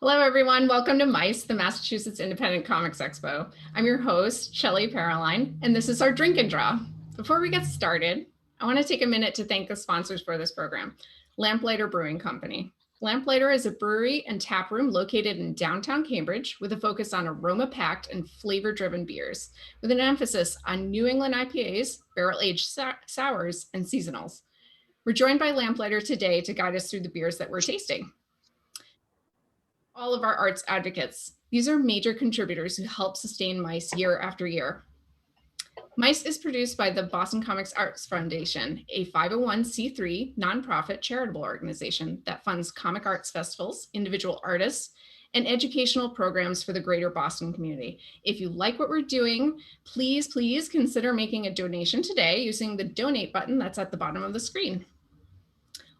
Hello, everyone. Welcome to MICE, the Massachusetts Independent Comics Expo. I'm your host, Shelley Paroline, and this is our drink and draw. Before we get started, I want to take a minute to thank the sponsors for this program, Lamplighter Brewing Company. Lamplighter is a brewery and tap room located in downtown Cambridge with a focus on aroma-packed and flavor-driven beers, with an emphasis on New England IPAs, barrel-aged sours, and seasonals. We're joined by Lamplighter today to guide us through the beers that we're tasting. All of our arts advocates. These are major contributors who help sustain MICE year after year. MICE is produced by the Boston Comics Arts Foundation, a 501c3 nonprofit charitable organization that funds comic arts festivals, individual artists, and educational programs for the greater Boston community. If you like what we're doing, please consider making a donation today using the donate button that's at the bottom of the screen.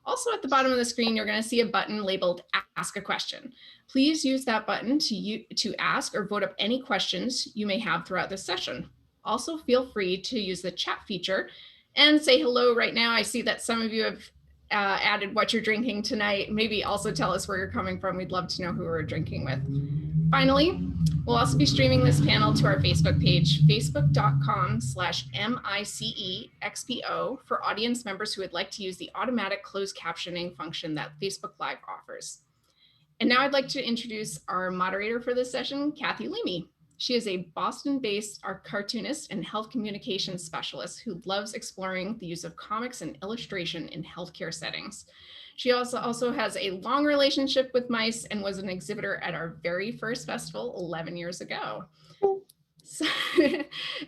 Also at the bottom of the screen, you're going to see a button labeled Ask a Question. Please use that button to ask or vote up any questions you may have throughout this session. Also, feel free to use the chat feature and say hello right now. I see that some of you have added what you're drinking tonight. Maybe also tell us where you're coming from. We'd love to know who we're drinking with. Finally, we'll also be streaming this panel to our Facebook page, facebook.com/MICEXPO, for audience members who would like to use the automatic closed captioning function that Facebook Live offers. And now I'd like to introduce our moderator for this session, Cathy Leamy. She is a Boston-based cartoonist and health communications specialist who loves exploring the use of comics and illustration in healthcare settings. She also has a long relationship with MICE and was an exhibitor at our very first festival 11 years ago. So,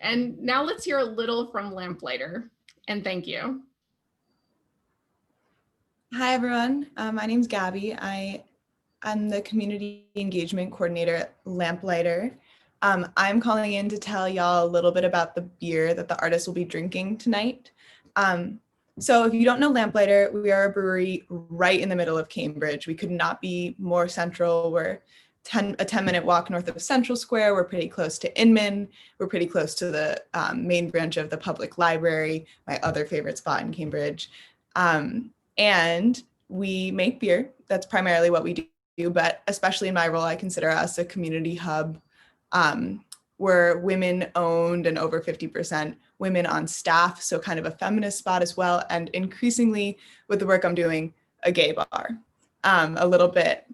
and now let's hear a little from Lamplighter, and thank you. Hi, everyone. My name's Gabby. I'm the community engagement coordinator at Lamplighter. I'm calling in to tell y'all a little bit about the beer that the artists will be drinking tonight. So if you don't know Lamplighter, we are a brewery right in the middle of Cambridge. We could not be more central. We're a 10-minute walk north of Central Square. We're pretty close to Inman. We're pretty close to the main branch of the public library, my other favorite spot in Cambridge. And we make beer. That's primarily what we do, but especially in my role, I consider us a community hub. We're women owned and over 50% women on staff, so kind of a feminist spot as well, and increasingly with the work I'm doing, a gay bar. A little bit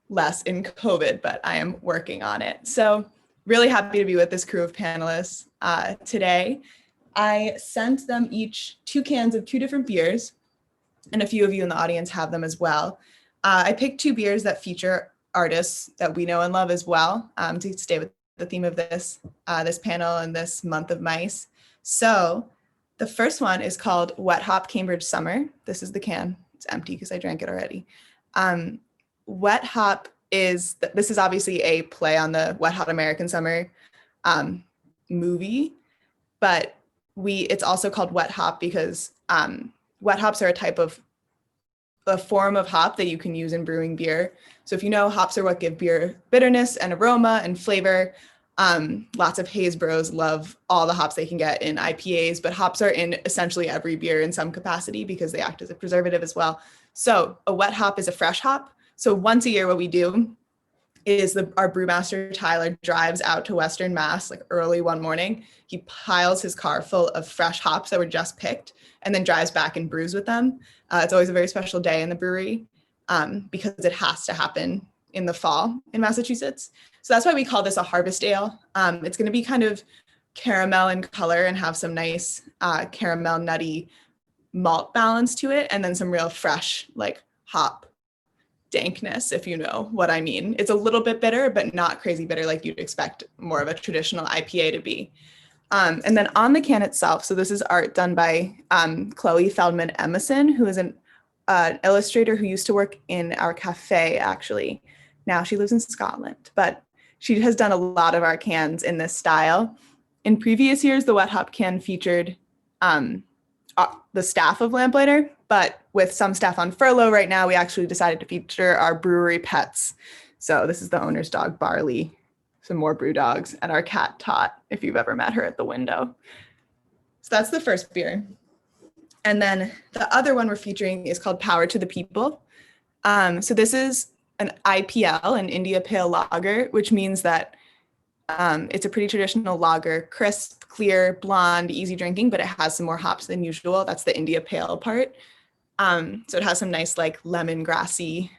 less in COVID, but I am working on it. So really happy to be with this crew of panelists today. I sent them each 2 cans of 2 different beers, and a few of you in the audience have them as well. I picked 2 beers that feature artists that we know and love as well, to stay with the theme of this panel and this month of MICE. So the first one is called Wet Hop Cambridge Summer. This is the can. It's empty because I drank it already. Wet Hop this is obviously a play on the Wet Hot American Summer movie, but it's also called Wet Hop because wet hops are a form of hop that you can use in brewing beer. So if you know, hops are what give beer bitterness and aroma and flavor. Lots of haze bros love all the hops they can get in IPAs, but hops are in essentially every beer in some capacity because they act as a preservative as well. So a wet hop is a fresh hop. So once a year, what we do is our brewmaster, Tyler, drives out to Western Mass like early one morning. He piles his car full of fresh hops that were just picked and then drives back and brews with them. It's always a very special day in the brewery because it has to happen in the fall in Massachusetts. So that's why we call this a harvest ale. It's going to be kind of caramel in color and have some nice caramel nutty malt balance to it, and then some real fresh like hop dankness, if you know what I mean. It's a little bit bitter, but not crazy bitter like you'd expect more of a traditional IPA to be. And then on the can itself, so this is art done by Chloe Feldman Emerson, who is an illustrator who used to work in our cafe, actually. Now she lives in Scotland, but she has done a lot of our cans in this style. In previous years, the wet hop can featured the staff of Lamplighter, but with some staff on furlough right now, we actually decided to feature our brewery pets. So this is the owner's dog, Barley, some more brew dogs, and our cat, Tot, if you've ever met her at the window. So that's the first beer. And then the other one we're featuring is called Power to the People. So this is an IPL, an India Pale Lager, which means that it's a pretty traditional lager, crisp, clear, blonde, easy drinking, but it has some more hops than usual. That's the India Pale part. So it has some nice like lemongrassy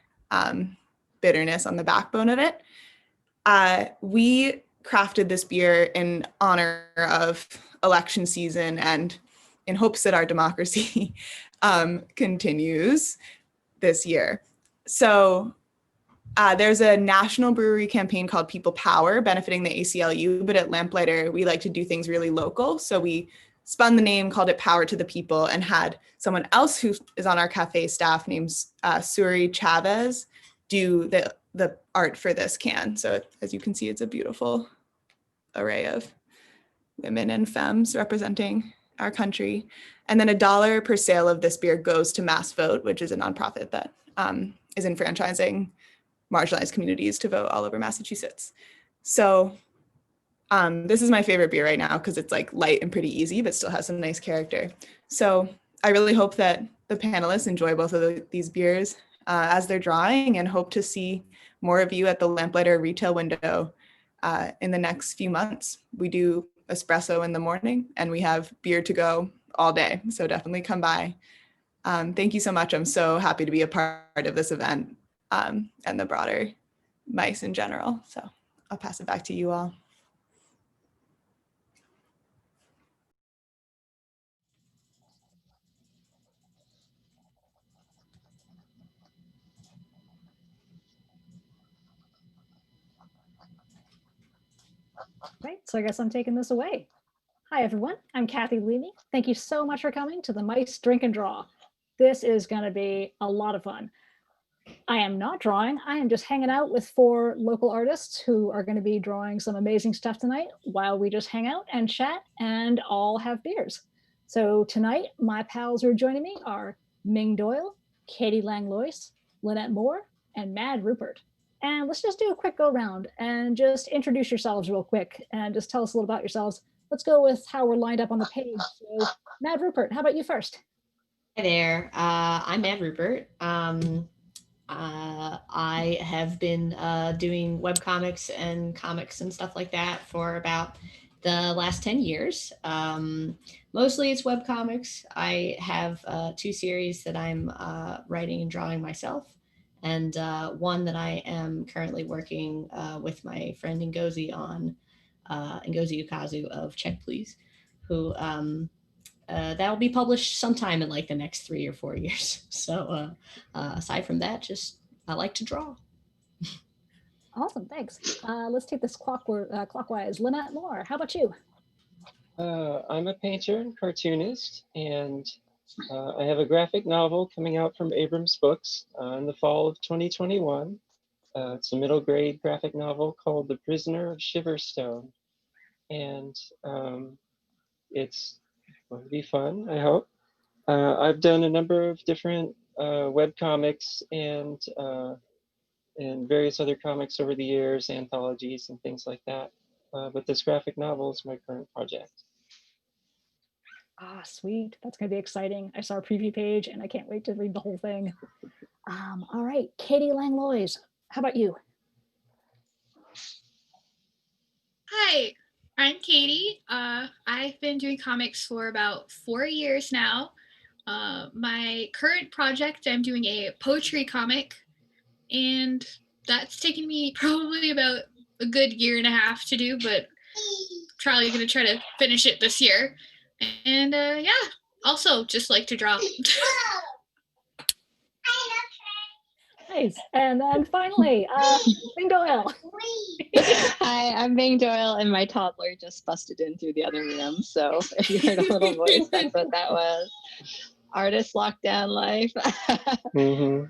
bitterness on the backbone of it. We crafted this beer in honor of election season and in hopes that our democracy continues this year. So there's a national brewery campaign called People Power benefiting the ACLU, but at Lamplighter, we like to do things really local. So we spun the name, called it Power to the People, and had someone else who is on our cafe staff named Suri Chavez do the art for this can. So as you can see, it's a beautiful array of women and femmes representing our country. And then $1 per sale of this beer goes to Mass Vote, which is a nonprofit that is enfranchising marginalized communities to vote all over Massachusetts. So this is my favorite beer right now because it's like light and pretty easy, but still has some nice character. So I really hope that the panelists enjoy both of these beers as they're drawing, and hope to see more of you at the Lamplighter retail window in the next few months. We do espresso in the morning and we have beer to go all day. So definitely come by. Thank you so much. I'm so happy to be a part of this event and the broader MICE in general. So I'll pass it back to you all. Great, so I guess I'm taking this away. Hi, everyone. I'm Cathy Leamy. Thank you so much for coming to the MICE Drink and Draw. This is going to be a lot of fun. I am not drawing. I am just hanging out with 4 local artists who are going to be drawing some amazing stuff tonight while we just hang out and chat and all have beers. So tonight, my pals who are joining me are Ming Doyle, Katie Langlois, Linette Moore, and Mad Rupert. And let's just do a quick go round and just introduce yourselves real quick and just tell us a little about yourselves. Let's go with how we're lined up on the page. So Mad Rupert, how about you first? Hi there, I'm Mad Rupert. I have been doing webcomics and comics and stuff like that for about the last 10 years. Mostly it's webcomics. I have 2 series that I'm writing and drawing myself, and one that I am currently working with my friend Ngozi on, Ngozi Ukazu of Check Please, who that will be published sometime in like the next 3 or 4 years. So aside from that, just I like to draw. Awesome, thanks. Let's take this clockwise. Linette Moore, how about you? I'm a painter and cartoonist, and I have a graphic novel coming out from Abrams Books in the fall of 2021. It's a middle grade graphic novel called The Prisoner of Shiverstone, and it's going to be fun, I hope. I've done a number of different webcomics and various other comics over the years, anthologies and things like that. But this graphic novel is my current project. Ah, sweet. That's going to be exciting. I saw a preview page and I can't wait to read the whole thing. All right, Katie Langlois, how about you? Hi, I'm Katie. I've been doing comics for about 4 years now. My current project, I'm doing a poetry comic, and that's taken me probably about a good 1.5 years to do, but probably going to try to finish it this year. And yeah, also just like to draw. Nice. And then finally, Ming Doyle. Hi, I'm Ming Doyle, and my toddler just busted in through the other room. So if you heard a little voice, that's what that was. Artist lockdown life. Mm-hmm.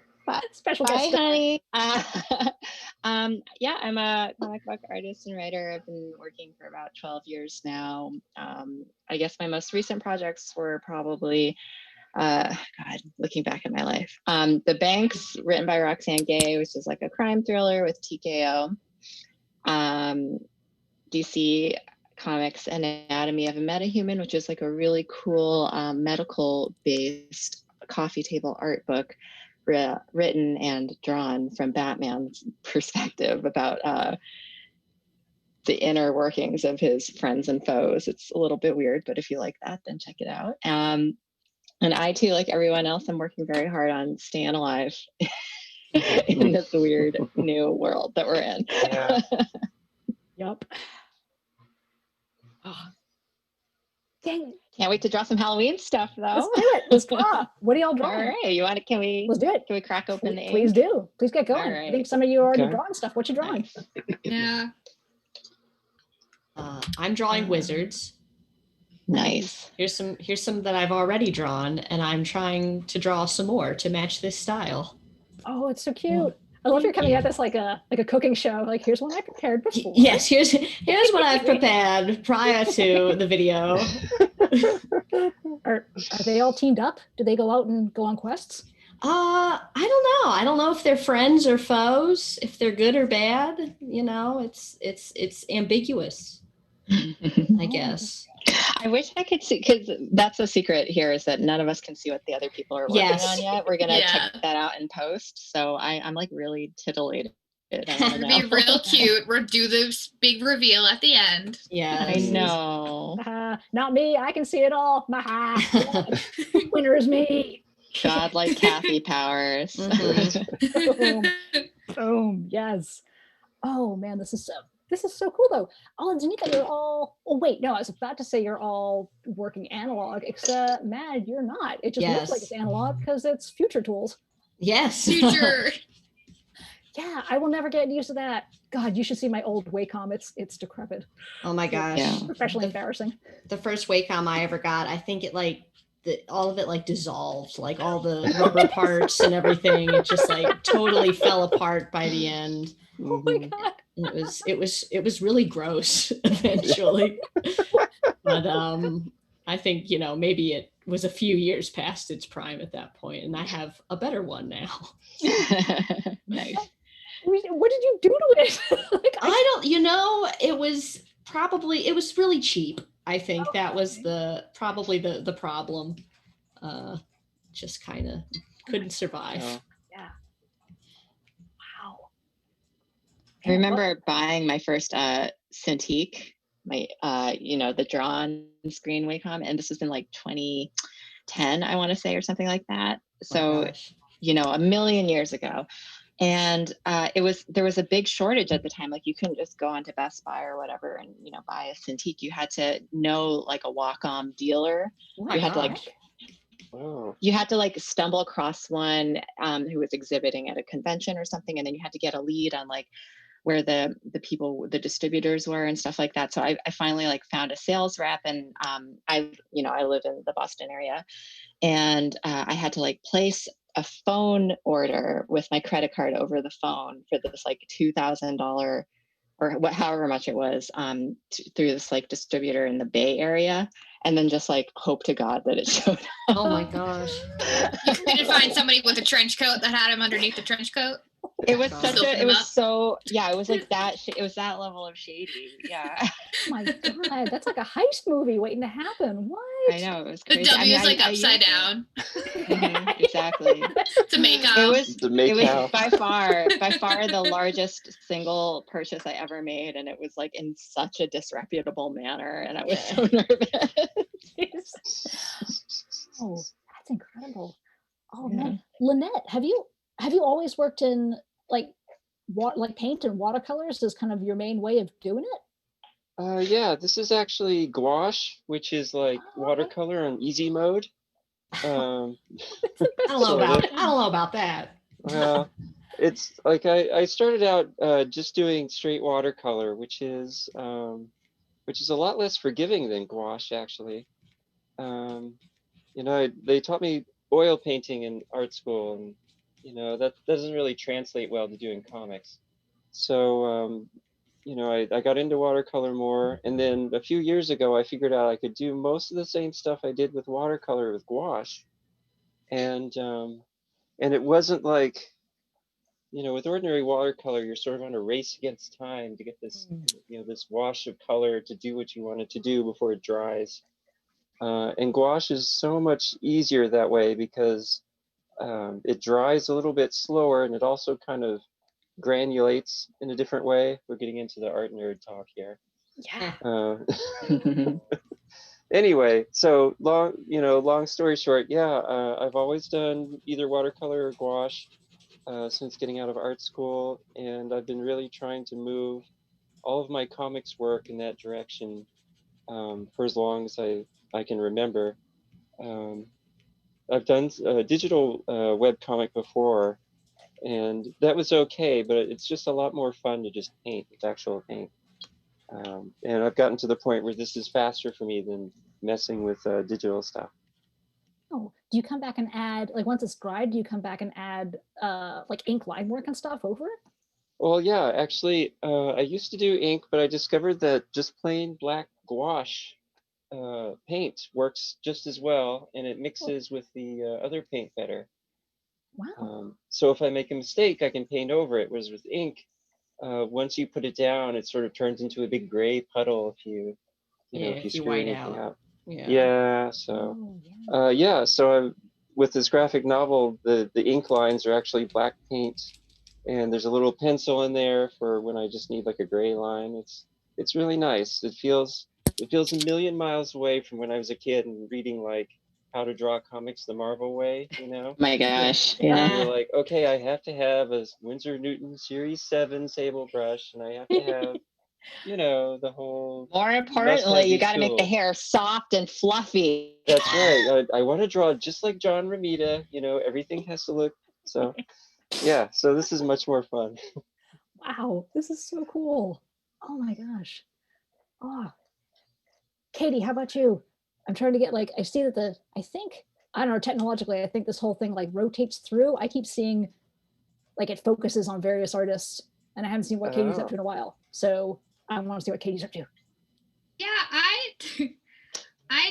Special Bye, guest. honey. Yeah, I'm a comic book artist and writer. I've been working for about 12 years now. I guess my most recent projects were probably God, looking back at my life. The Banks, written by Roxane Gay, which is like a crime thriller with TKO. DC Comics Anatomy of a Metahuman, which is like a really cool medical-based coffee table art book written and drawn from Batman's perspective about the inner workings of his friends and foes. It's a little bit weird, but if you like that, then check it out. And I too, like everyone else, I'm working very hard on staying alive in this weird new world that we're in. Yeah. Yep. Oh. Dang. Can't wait to draw some Halloween stuff though. Let's do it. Let's draw. What are y'all All drawing? right, you want to? Can we? Let's do it. Can we crack open the ink? Please do. Please get going. All I think right. some of you are already Okay. drawing stuff. What you drawing? Nice. Yeah. I'm drawing wizards. Nice. Here's some that I've already drawn, and I'm trying to draw some more to match this style. Oh, it's so cute. I love you're coming at this like a cooking show. Like, here's one I prepared before. Yes, here's what I've prepared prior to the video. Are they all teamed up? Do they go out and go on quests? I don't know. I don't know if they're friends or foes, if they're good or bad. You know, it's ambiguous, I guess. I wish I could see, because that's the secret here, is that none of us can see what the other people are working Yes. on yet. We're gonna Yeah. check that out in post. So I'm like really titillated. I It'd wanna be know. real cute. We'll do this big reveal at the end. Yeah. I know. Not me. I can see it all. Maha. Winner is me. Godlike Cathy powers. Mhm. Boom. Boom. Yes. Oh man, this is so cool though. Oh, and Danica, you're all. Oh wait, no, I was about to say you're all working analog. Except Mad, you're not. It just looks like Yes. it's analog because it's future tools. Yes. Future. Yeah, I will never get used to that. God, you should see my old Wacom. It's decrepit. Oh my gosh. Yeah. Professionally embarrassing. The first Wacom I ever got, I think it all of it like dissolved, like all the rubber parts and everything. It just like totally fell apart by the end. Oh my Mhm. God. It was really gross eventually. But I think, maybe it was a few years past its prime at that point, and I have a better one now. Nice. What did you do to it? Like, I don't, it was really cheap. I think that was probably the problem. Just kind of couldn't survive. Oh. Yeah. Wow. I remember buying my first Cintiq, my the drawn screen Wacom, and this was in like 2010, I want to say, or something like that. So Gosh. a million years ago. And there was a big shortage at the time. Like you couldn't just go onto Best Buy or whatever and buy a Cintiq. You had to know like a Wacom dealer. What You the had to like heck? Oh. you had to like stumble across one who was exhibiting at a convention or something, and then you had to get a lead on like where the distributors were and stuff like that. So I finally like found a sales rep, and I live in the Boston area, and I had to like place a phone order with my credit card over the phone for this like $2,000 or however much it was through this like distributor in the Bay Area, and then just like hope to God that it showed up. Oh my gosh. You couldn't find somebody with a trench coat that had him underneath the trench coat. It was Soap him up. it was like that. It was that level of shady. Yeah, Oh my God, that's like a heist movie waiting to happen. What? I know, it was The crazy. W is I like used upside it. down Mhm, exactly. to make It up. was The make it was out. by far the largest single purchase I ever made, and it was like in such a disreputable manner, and I was so nervous. Oh, that's incredible. Oh Yeah. man, Linette, have you always worked in like paint and watercolors as kind of your main way of doing it? Yeah, this is actually gouache, which is like Oh, okay. watercolor on easy mode. I Um, don't know Sort about of. I don't know about that. well, it's like I started out just doing straight watercolor, which is a lot less forgiving than gouache actually. They taught me oil painting in art school, and that doesn't really translate well to doing comics. So I got into watercolor more, and then a few years ago I figured out I could do most of the same stuff I did with watercolor with gouache, and it wasn't like, with ordinary watercolor you're sort of on a race against time to get this this wash of color to do what you want it to do before it dries. And gouache is so much easier that way because it dries a little bit slower, and it also kind of granulates in a different way. We're getting into the art nerd talk here. Yeah. Anyway, so long story short, yeah, I've always done either watercolor or gouache since getting out of art school, and I've been really trying to move all of my comics work in that direction for as long as I can remember. I've done a digital web comic before, and that was okay, but it's just a lot more fun to just paint with actual paint. And I've gotten to the point where this is faster for me than messing with digital stuff. Oh, do you come back and add, like once it's dried, do you come back and add like ink line work and stuff over it? Well, yeah, actually, I used to do ink, but I discovered that just plain black gouache paint works just as well, and it mixes with the other paint better. Wow. So if I make a mistake, I can paint over it. Whereas with ink, once you put it down, it sort of turns into a big gray puddle if you if you screw white anything out. up. Yeah. Yeah. So Oh, yeah. yeah. So I'm with this graphic novel. The ink lines are actually black paint, and there's a little pencil in there for when I just need like a gray line. It's really nice. It feels a million miles away from when I was a kid and reading like How to Draw Comics the Marvel Way, My gosh. And Yeah. you're like, okay, I have to have a Winsor Newton Series 7 sable brush, and I have to have, the whole. More must importantly, have you these got to make the tools. hair soft and fluffy. That's right. I want to draw just like John Romita. Everything has to look so. Yeah. So this is much more fun. Wow, this is so cool. Oh my gosh. Oh, Katie, how about you? I'm trying to get I see that I don't know, technologically, I think this whole thing rotates through. I keep seeing it focuses on various artists, and I haven't seen what Katie's up to in a while. So I want to see what Katie's up to. Yeah, I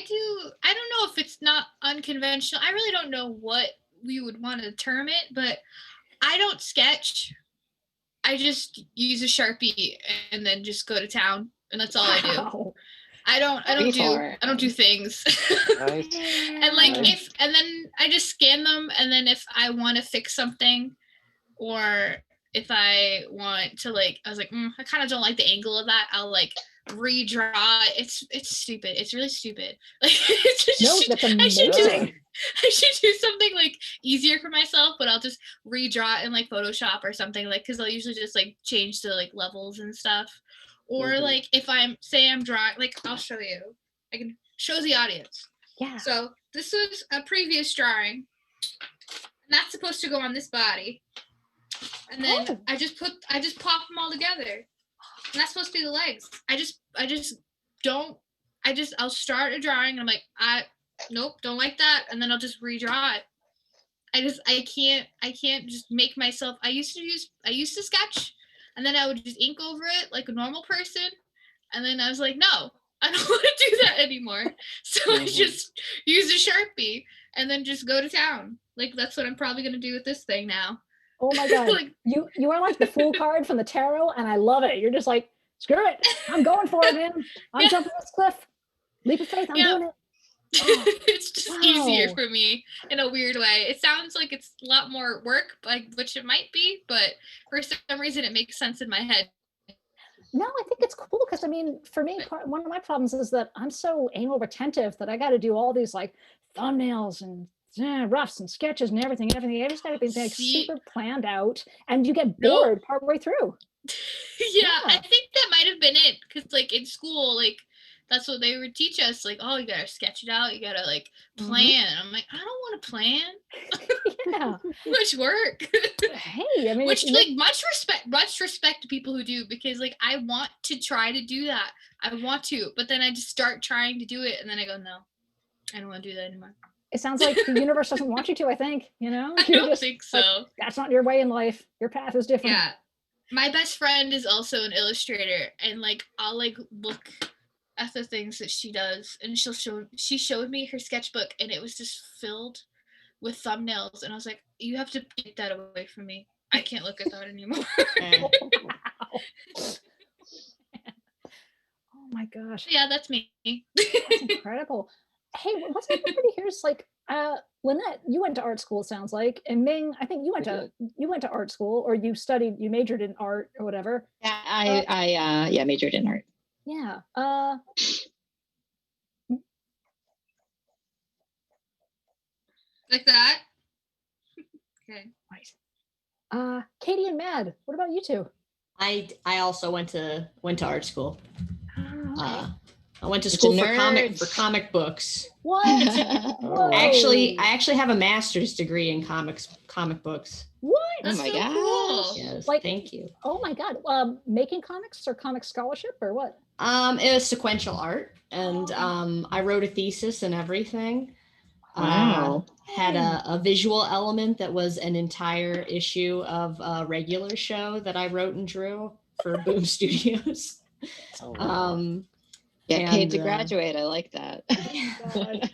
don't know if it's not unconventional. I really don't know what we would want to term it, but I don't sketch. I just use a Sharpie and then just go to town, and that's all I do. Wow. I don't do things. Nice. And Nice. and then I just scan them, and then if I want to fix something, or if I want to I was like, I kind of don't like the angle of that, I'll redraw. It's stupid. It's really stupid. No, that's amazing. I should do something easier for myself, but I'll just redraw it in Photoshop or something, because I'll usually just change the levels and stuff. Or if I'm drawing, I'll show you. I can show the audience. Yeah. So this was a previous drawing, and that's supposed to go on this body. And then I just pop them all together. And that's supposed to be the legs. I'll start a drawing and I'm like, nope, don't like that. And then I'll just redraw it. I can't just make myself. I used to sketch, and then I would just ink over it like a normal person. And then I was like, no, I don't want to do that anymore. So I just use a Sharpie and then just go to town. That's what I'm probably going to do with this thing now. Oh my God. You are like the fool card from the tarot, and I love it. You're just like, screw it. I'm going for it, man. I'm jumping this cliff. Leap of faith. I'm doing it. Oh, it's just easier for me in a weird way. It sounds like it's a lot more work, which it might be, but for some reason it makes sense in my head. No, I think it's cool because for me, one of my problems is that I'm so anal retentive that I got to do all these thumbnails and roughs and sketches and everything. I just got to be super planned out, and you get bored partway through. Yeah, I think that might have been it, because in school, that's what they would teach us. Oh, you gotta sketch it out. You gotta plan. I'm like, I don't want to plan. Yeah, much work. Hey, which much respect to people who do, because I want to try to do that. I want to, but then I just start trying to do it, and then I go, no, I don't want to do that anymore. It sounds like the universe doesn't want you to. I think I don't think so. That's not your way in life. Your path is different. Yeah, my best friend is also an illustrator, and I'll look at the things that she does, and she showed me her sketchbook, and it was just filled with thumbnails, and I was like, you have to take that away from me. I can't look at that anymore. Oh my gosh. Yeah, that's me. That's incredible. Hey, what's everybody here's like Linette, you went to art school, it sounds like, and Ming, I think you went to art school, or you majored in art or whatever. Yeah, I majored in art. Yeah. Like that. Okay. Nice. Katie and Mad, what about you two? I also went to art school. Okay. I went to school for nerds. comic books. What? Oh. Whoa. I actually have a master's degree in comic books. What? That's my so gosh. cool. Yes, Like- thank you. Oh my God. Making comics or comic scholarship or what? It was sequential art, and Oh. I wrote a thesis and everything. Wow. Had a visual element that was an entire issue of a regular show that I wrote and drew for Boom Studios. Get paid to and, graduate. I like that. God.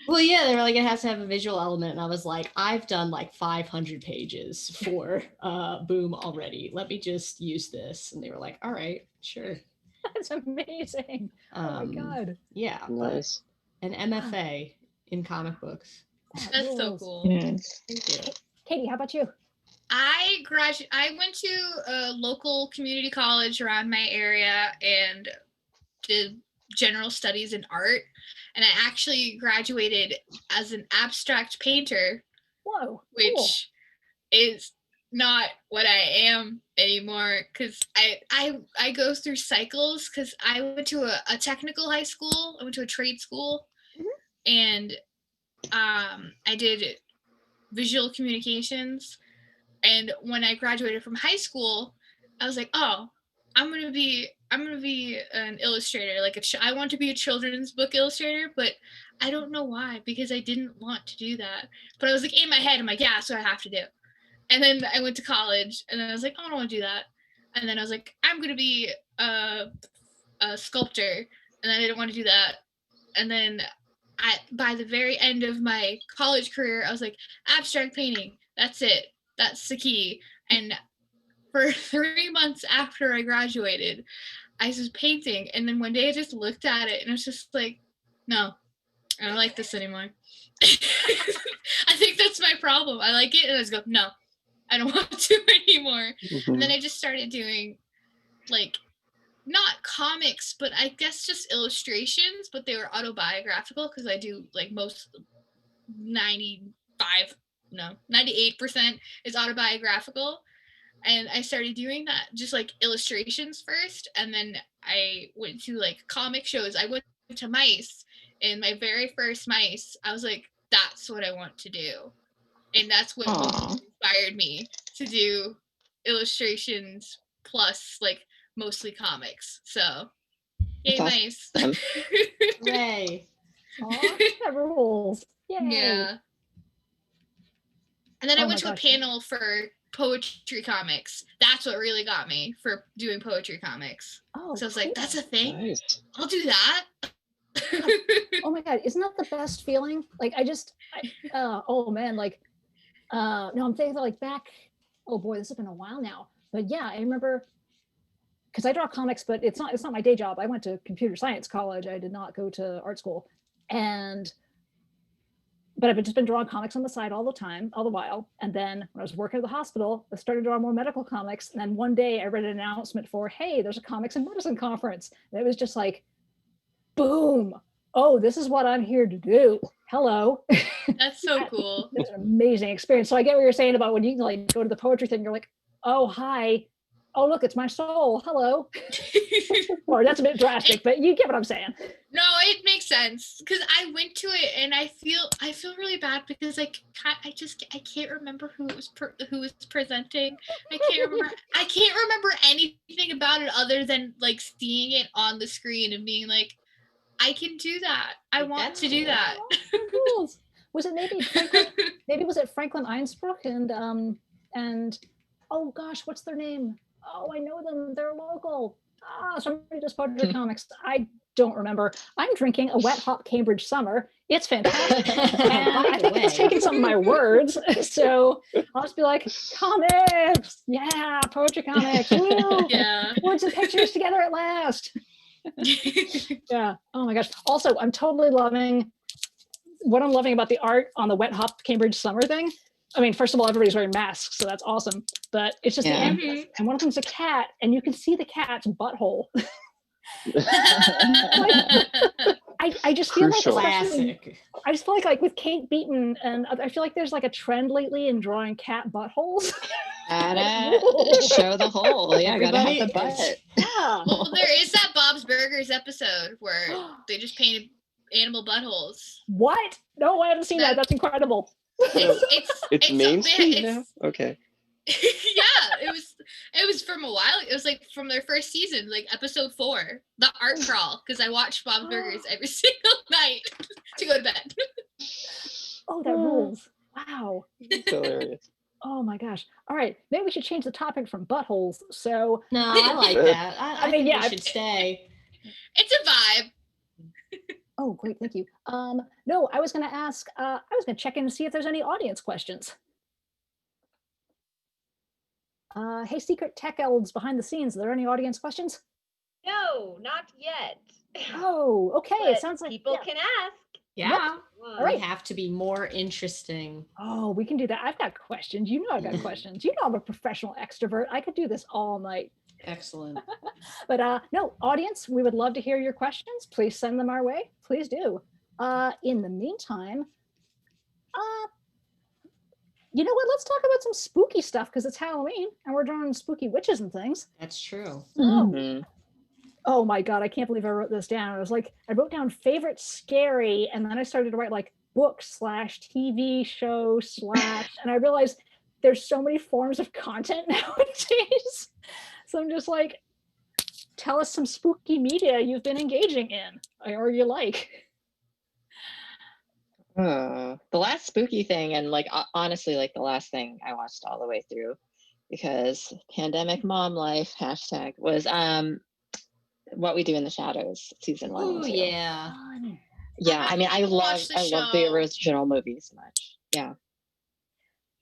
Well, yeah, they were like, it has to have a visual element. And I was like, I've done like 500 pages for Boom already. Let me just use this. And they were like, all right, sure. That's amazing. Oh my God. Yeah. Nice. An MFA in comic books. That's so rules. cool. Yes. Thank you. Katie, how about you? I went to a local community college around my area and did general studies in art. And I actually graduated as an abstract painter, Whoa. which is not what I am anymore, because I go through cycles, because I went to a technical high school. I went to a trade school, and I did visual communications. And when I graduated from high school, I was like, oh, I'm gonna be an illustrator. Like I want to be a children's book illustrator, but I don't know why, because I didn't want to do that. But I was like, in my head, I'm like, yeah, so I have to do. And then I went to college, and then I was like, oh, I don't want to do that. And then I was like, I'm gonna be a sculptor, and then I didn't want to do that. And then by the very end of my college career, I was like, abstract painting. That's it. That's the key. And for 3 months after I graduated, I was painting. And then one day I just looked at it and I was just like, no, I don't like this anymore. I think that's my problem. I like it. And I just go, no, I don't want to anymore. Mhm. And then I just started doing like, not comics, but I guess just illustrations, but they were autobiographical, because I do like 98% is autobiographical. And I started doing that, just like illustrations first. And then I went to like comic shows. I went to Mice, and my very first Mice, I was like, that's what I want to do. And that's what Aw. inspired me to do illustrations plus like mostly comics. So yay, That's Mice. awesome. Hooray. Aw, that rules. Yay. Yeah. And then I Oh went my to gosh. a panel for poetry comics. That's what really got me for doing poetry comics. Oh, So I was like, cool. that's a thing? Nice. I'll do that. Oh my God, isn't that the best feeling? Like oh man, like no, I'm thinking like back, oh boy, this has been a while now. But yeah, I remember, because I draw comics, but it's not my day job. I went to computer science college. I did not go to art school. But I've just been drawing comics on the side all the while. And then when I was working at the hospital, I started drawing more medical comics. And then one day I read an announcement for, hey, there's a comics and medicine conference. And it was just like, boom. Oh, this is what I'm here to do. Hello. That's so cool. It's an amazing experience. So I get what you're saying about when you like go to the poetry thing, you're like, oh, hi. Oh, look, it's my soul. Hello. Or that's a bit drastic, but you get what I'm saying. No, it makes sense, because I went to it and I feel really bad, because I can't remember who was presenting. I can't remember anything about it other than like seeing it on the screen and being like, I can do that. I want That's to do cool. that. Rules. Was it maybe Franklin? Maybe was it Franklin Einsbruck and oh gosh, what's their name? Oh, I know them. They're local. Somebody does poetry comics. I don't remember. I'm drinking a Wet Hop Cambridge Summer. It's fantastic. And By I the think it's way. taking some of my words. So I'll just be like, comics. Yeah, poetry comics. Woo. Yeah. Words and pictures together at last. Yeah. Oh my gosh. Also, I'm totally loving what I'm loving about the art on the Wet Hop Cambridge Summer thing. I mean, first of all, everybody's wearing masks, so that's awesome. But it's just the Yeah. animals, and one of them's a cat, and you can see the cat's butthole. I just feel Crucial. like, especially, Classic. I just feel like with Kate Beaton and I feel like there's like a trend lately in drawing cat buttholes. Gotta show the hole. Yeah, gotta have the Everybody- butt. Yeah. Well, there is that Bob's Burgers episode where they just painted animal buttholes. What? No, I haven't seen that. That's incredible. It's mainstream it's- now? Okay. Yeah, it was from a while. It was like from their first season, like episode 4, the art crawl, because I watched Bob's Burgers every single night to go to bed. Oh, that rules. Wow. It's hilarious. Oh my gosh. All right. Maybe we should change the topic from buttholes. So No, I like that. I mean, think yeah, we should stay. It's a vibe. oh great, thank you. No, I was gonna ask, I was gonna check in and see if there's any audience questions. Hey, secret tech elves behind the scenes, are there any audience questions? No, not yet. Oh, okay. It But sounds like people yeah. can ask. Yeah. All right. We have to be more interesting. Oh, we can do that. I've got questions. You know I've got questions. You know I'm a professional extrovert. I could do this all night. Excellent. But no, audience, we would love to hear your questions. Please send them our way. Please do. In the meantime, you know what? Let's talk about some spooky stuff because it's Halloween and we're drawing spooky witches and things. That's true. Mhm. Oh my God, I can't believe I wrote this down. I was like, I wrote down favorite scary, and then I started to write like book / TV show / and I realized there's so many forms of content nowadays. So I'm just like, tell us some spooky media you've been engaging in or you like. The last spooky thing, and like honestly, like the last thing I watched all the way through, because pandemic mom life hashtag was What We Do in the Shadows season 1 Oh and 2. yeah. Fun. Yeah, I mean, I love watched the the show. original movie so much. Yeah,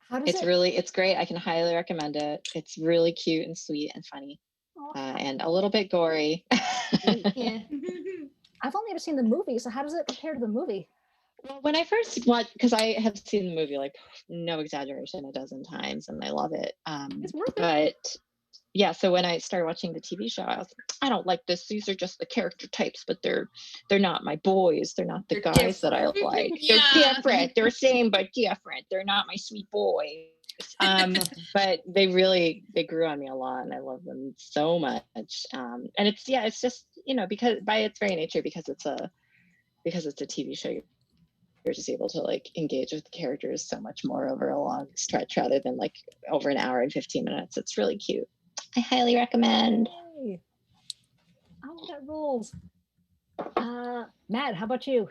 How does it's it? really it's great. I can highly recommend it. It's really cute and sweet and funny, Oh, and a little bit gory. Yeah. I've only ever seen the movie, so how does it compare to the movie? Well, when I first watched, because I have seen the movie like no exaggeration a dozen times, and I love it. It's worth it. But yeah, so when I started watching the TV show, I was like, I don't like this. These are just the character types, but they're not my boys. They're not the They're guys that I different. like. Yeah. They're different. They're same but different. They're not my sweet boys. But they grew on me a lot, and I love them so much. And it's just because by its very nature, because it's a TV show, you're just able to like engage with the characters so much more over a long stretch rather than like over an hour and 15 minutes. It's really cute. I highly recommend. Yay. Oh, that rules. Mad, how about you?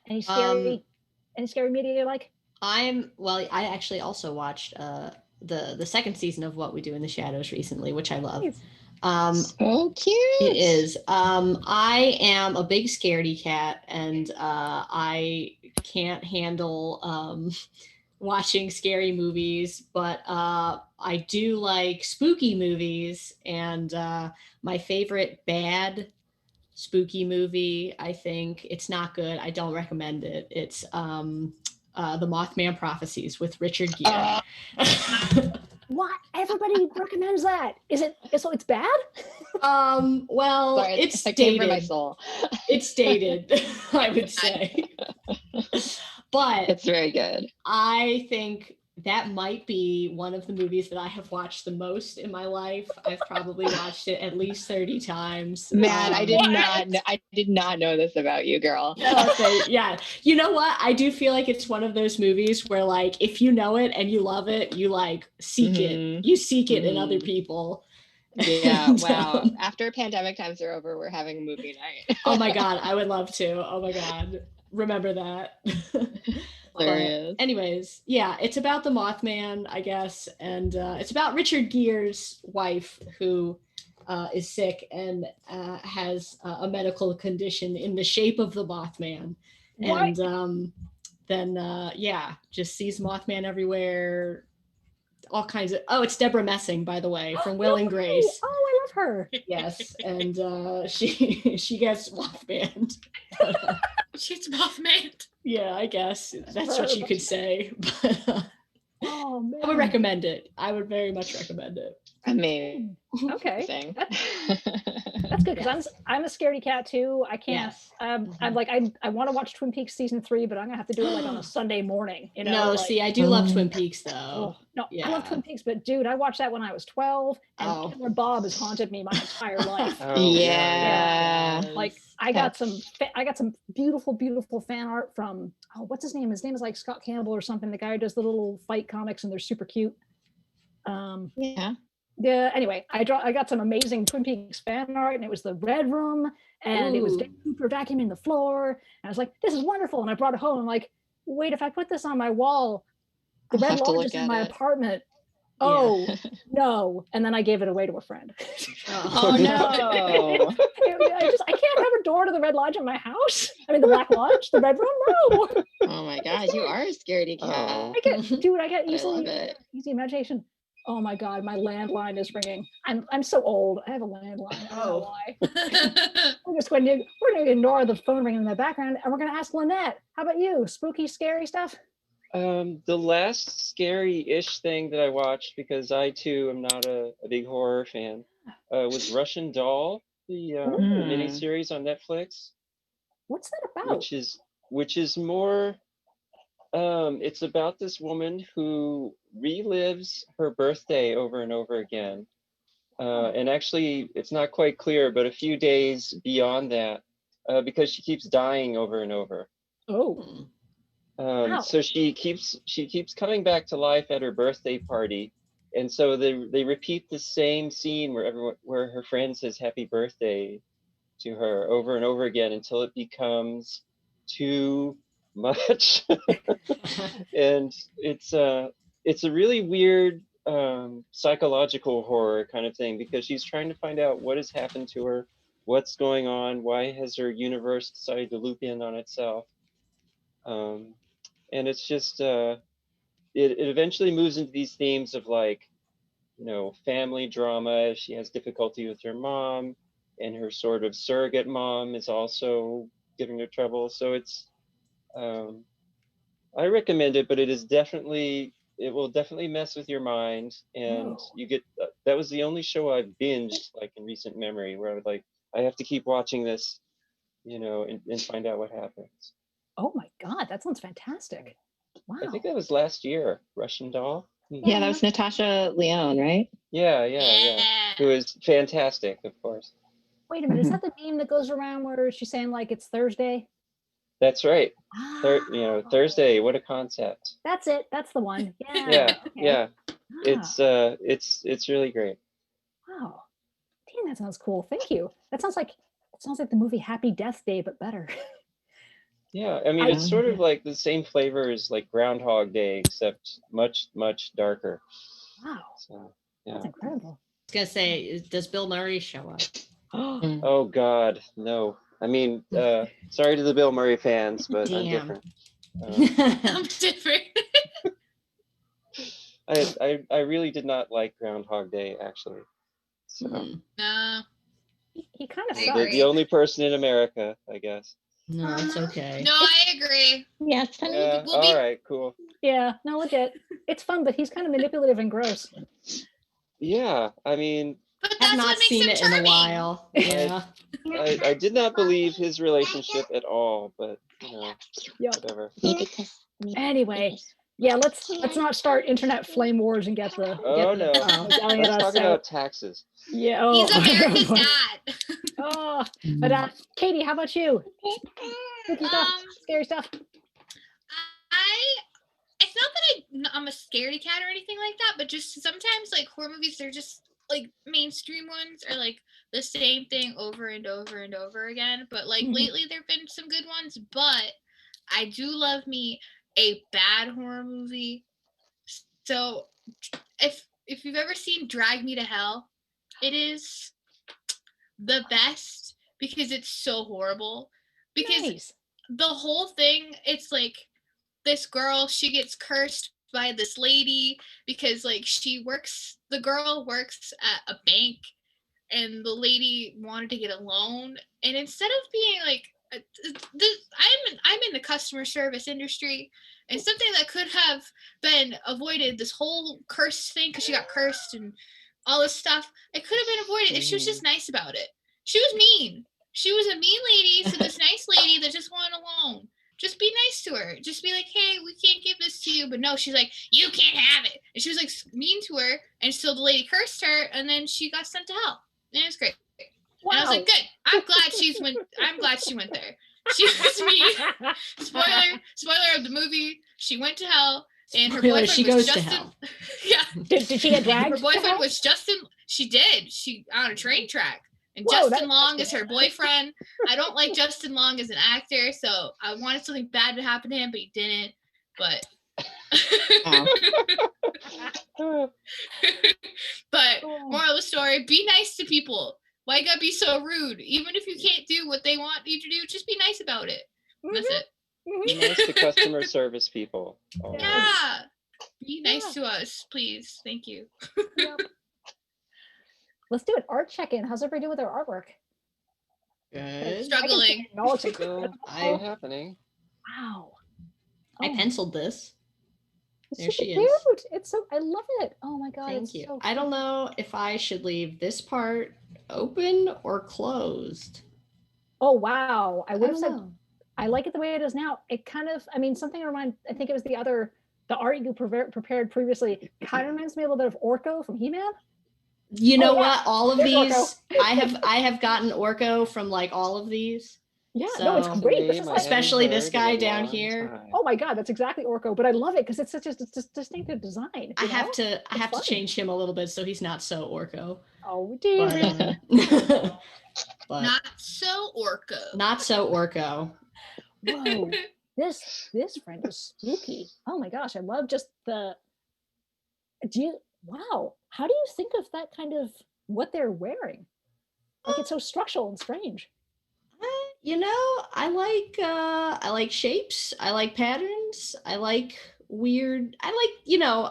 Any scary media you like? I actually also watched the second season of What We Do in the Shadows recently, which I love. Nice. So cute. It is. I am a big scaredy cat, and I can't handle watching scary movies, but I do like spooky movies. And my favorite bad spooky movie, I think it's not good. I don't recommend it. It's The Mothman Prophecies with Richard Gere. What? Everybody recommends that. So it's bad? Well, Sorry, it's I came for my dated. soul. It's dated, I would say. But It's very good. I think that might be one of the movies that I have watched the most in my life. I've probably watched it at least 30 times. Man, I did not know this about you, girl. Okay, yeah. You know what? I do feel like it's one of those movies where like if you know it and you love it, you like seek it. You seek it in other people. Yeah, And, wow. After pandemic times are over, we're having a movie night. Oh my God, I would love to. Oh my God. Remember that. Hilarious. But anyways, yeah, it's about the Mothman, I guess. And it's about Richard Gere's wife who is sick and has a medical condition in the shape of the Mothman. What? And then, just sees Mothman everywhere. All kinds of, it's Deborah Messing, by the way, from Will and Grace. Oh, I love her. Yes, and she gets Mothman. She's Mothman. Yeah, I guess that's what you could say. Oh man. I would recommend it. I would very much recommend it. Amazing. Okay. That's good because I'm a scaredy cat too. I can't. Yes. I'm like I want to watch Twin Peaks season 3, but I'm gonna have to do it like on a Sunday morning. You know. No, like, see, I do love Twin Peaks though. oh, no, I love Yeah. Twin Peaks, but dude, I watched that when I was 12, and Oh. Killer Bob has haunted me my entire life. Oh, Yeah. Like I got some beautiful fan art from what's his name? His name is like Scott Campbell or something. The guy who does the little fight comics and they're super cute. Yeah. Yeah. Anyway, I got some amazing Twin Peaks fan art, and it was the Red Room, and it was Ooh. Dave Cooper vacuuming the floor. And I was like, "This is wonderful!" And I brought it home. I'm like, "Wait, if I put this on my wall, the I'll Red have to Lodge look is in at my it. apartment." Oh no! And then I gave it away to a friend. Oh no. I can't have a door to the Red Lodge in my house. I mean, the Black Lodge, the Red Room. No. Oh my God, you are a scaredy cat. Oh. I get I love easy it. imagination. Oh my God, my landline is ringing. I'm so old. I have a landline. I don't know Oh. why. We're going to ignore the phone ringing in the background, and we're going to ask Linette. How about you? Spooky, scary stuff? The last scary-ish thing that I watched, because I too am not a big horror fan, was Russian Doll, the miniseries on Netflix, What's that about? which is more. It's about this woman who relives her birthday over and over again, and actually, it's not quite clear, but a few days beyond that, because she keeps dying over and over. Oh, wow. So she keeps coming back to life at her birthday party, and so they repeat the same scene where her friend says happy birthday to her over and over again until it becomes too much. And it's a really weird psychological horror kind of thing, because she's trying to find out what has happened to her, what's going on, why has her universe decided to loop in on itself. And it's just it eventually moves into these themes of, like, family drama. She has difficulty with her mom, and her sort of surrogate mom is also giving her trouble. So it's I recommend it, but it will definitely mess with your mind, and Oh. you get that was the only show I've binged like in recent memory where I was like, I have to keep watching this, and find out what happens. Oh my God, that sounds fantastic. Wow. I think that was last year, Russian Doll. Yeah, that was Natasha Lyonne, right? Yeah. Who is fantastic, of course. Wait a minute, is that the meme that goes around where she's saying like it's Thursday? That's right. Ah, Thursday. What a concept. that's it. That's the one. Yeah. Yeah, okay. yeah. Ah, It's really great. wow. Dang, that sounds cool. Thank you. It sounds like the movie Happy Death Day, but better. Yeah, I mean, it's sort of like the same flavor as like Groundhog Day, except much, much darker. Wow, So, yeah. that's incredible. I was gonna say, does Bill Murray show up? Oh God, no. I mean, sorry to the Bill Murray fans, but I'm Damn. different. I'm different. I really did not like Groundhog Day, actually. So No. He kind of I sucks. agree. the only person in America, I guess. No, it's okay. No, I agree. Yes, honey. Yeah. we'll be- All right. Cool. Yeah, no, legit. It's fun, but he's kind of manipulative and gross. Yeah. I mean, But Have that's not what makes seen him it in a charming. while. Yeah. I did not believe his relationship at all, but Yep. whatever. Anyway, yeah, let's not start internet flame wars and get the Oh no. yelling at Let's us. talk So, about taxes. yeah. Oh, He's America's dad. oh, but Katie, how about you? Spooky stuff, scary stuff. It's not that I'm a scaredy cat or anything like that, but just sometimes like horror movies, they're just like mainstream ones are like the same thing over and over and over again. But like lately there've been some good ones, but I do love me a bad horror movie. So if you've ever seen Drag Me to Hell, it is the best because it's so horrible. Because Nice. the whole thing, it's like this girl, she gets cursed by this lady because like the girl works at a bank, and the lady wanted to get a loan, and instead of being like I'm in the customer service industry, and something that could have been avoided, this whole curse thing, because she got cursed and all this stuff, it could have been avoided if she was just nice about it. She was mean. She was a mean lady to this nice lady that just wanted a loan. Just be nice to her. Just be like, hey, we can't give this to you. But no, she's like, you can't have it. And she was like mean to her. And so the lady cursed her, and then she got sent to hell. And it was great. Wow. And I was like, good. I'm glad she went there. She was mean. Spoiler of the movie. She went to hell, and her boyfriend she was goes to Justin. hell. Yeah. Did she get dragged? Her boyfriend was Justin. She did. She on a train track. And Whoa, Justin Long is her boyfriend. I don't like Justin Long as an actor, so I wanted something bad to happen to him, but he didn't. But but moral of the story, be nice to people. Why you gotta be so rude? Even if you can't do what they want you to do, just be nice about it. That's it. Be nice to customer service people. Always. Yeah. Be nice to us, please. Thank you. Yep. Let's do an art check-in. How's everybody doing with their artwork? Good. Struggling. Still happening. Wow. I penciled this. It's There super she is. cute. It's so, I love it. Oh my God. Thank it's you. So I don't know if I should leave this part open or closed. Oh, wow. I would have said, know. I like it the way it is now. It kind of, I mean, something I think it was the art you prepared previously kind of reminds me a little bit of Orko from He-Man. You know yeah. what? All of There's these, Orko. I have gotten Orko from like all of these. Yeah, no, it's So- great. This is like, Especially this guy down here. oh my God, that's exactly Orko. But I love it because it's such a distinctive design. I you have know? to fun. change him a little bit so he's not so Orko. Oh, dear. But, but Not so Orko. not so Orko. Whoa, this friend is spooky. Oh my gosh, I love just the. Wow, how do you think of that kind of what they're wearing? Like it's so structural and strange. You know, I like shapes. I like patterns. I like weird. I like, you know,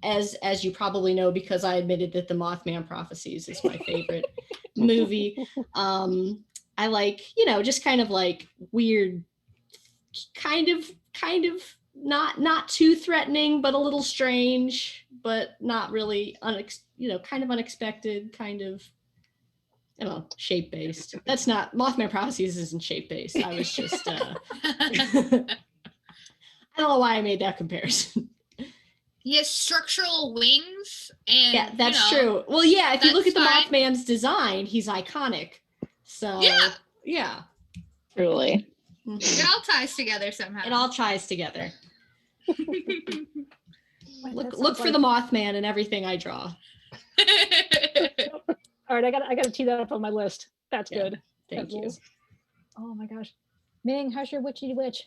as you probably know, because I admitted that the Mothman Prophecies is my favorite movie. I like, you know, just kind of like weird, kind of not too threatening, but a little strange, but not really kind of unexpected, kind of, I don't know, shape based. That's not Mothman Prophecies isn't shape based. I was just I don't know why I made that comparison. He has structural wings, and Yeah, that's true. Well, yeah, if you look at the fine. Mothman's design, he's iconic. So yeah. Truly. Mhm. It all ties together somehow. It all ties together. That Look sounds for the Mothman in everything I draw. All right, I got to tee that up on my list. That's Yeah, good. Thank That you. rules. Oh my gosh, Ming, how's your witchy witch?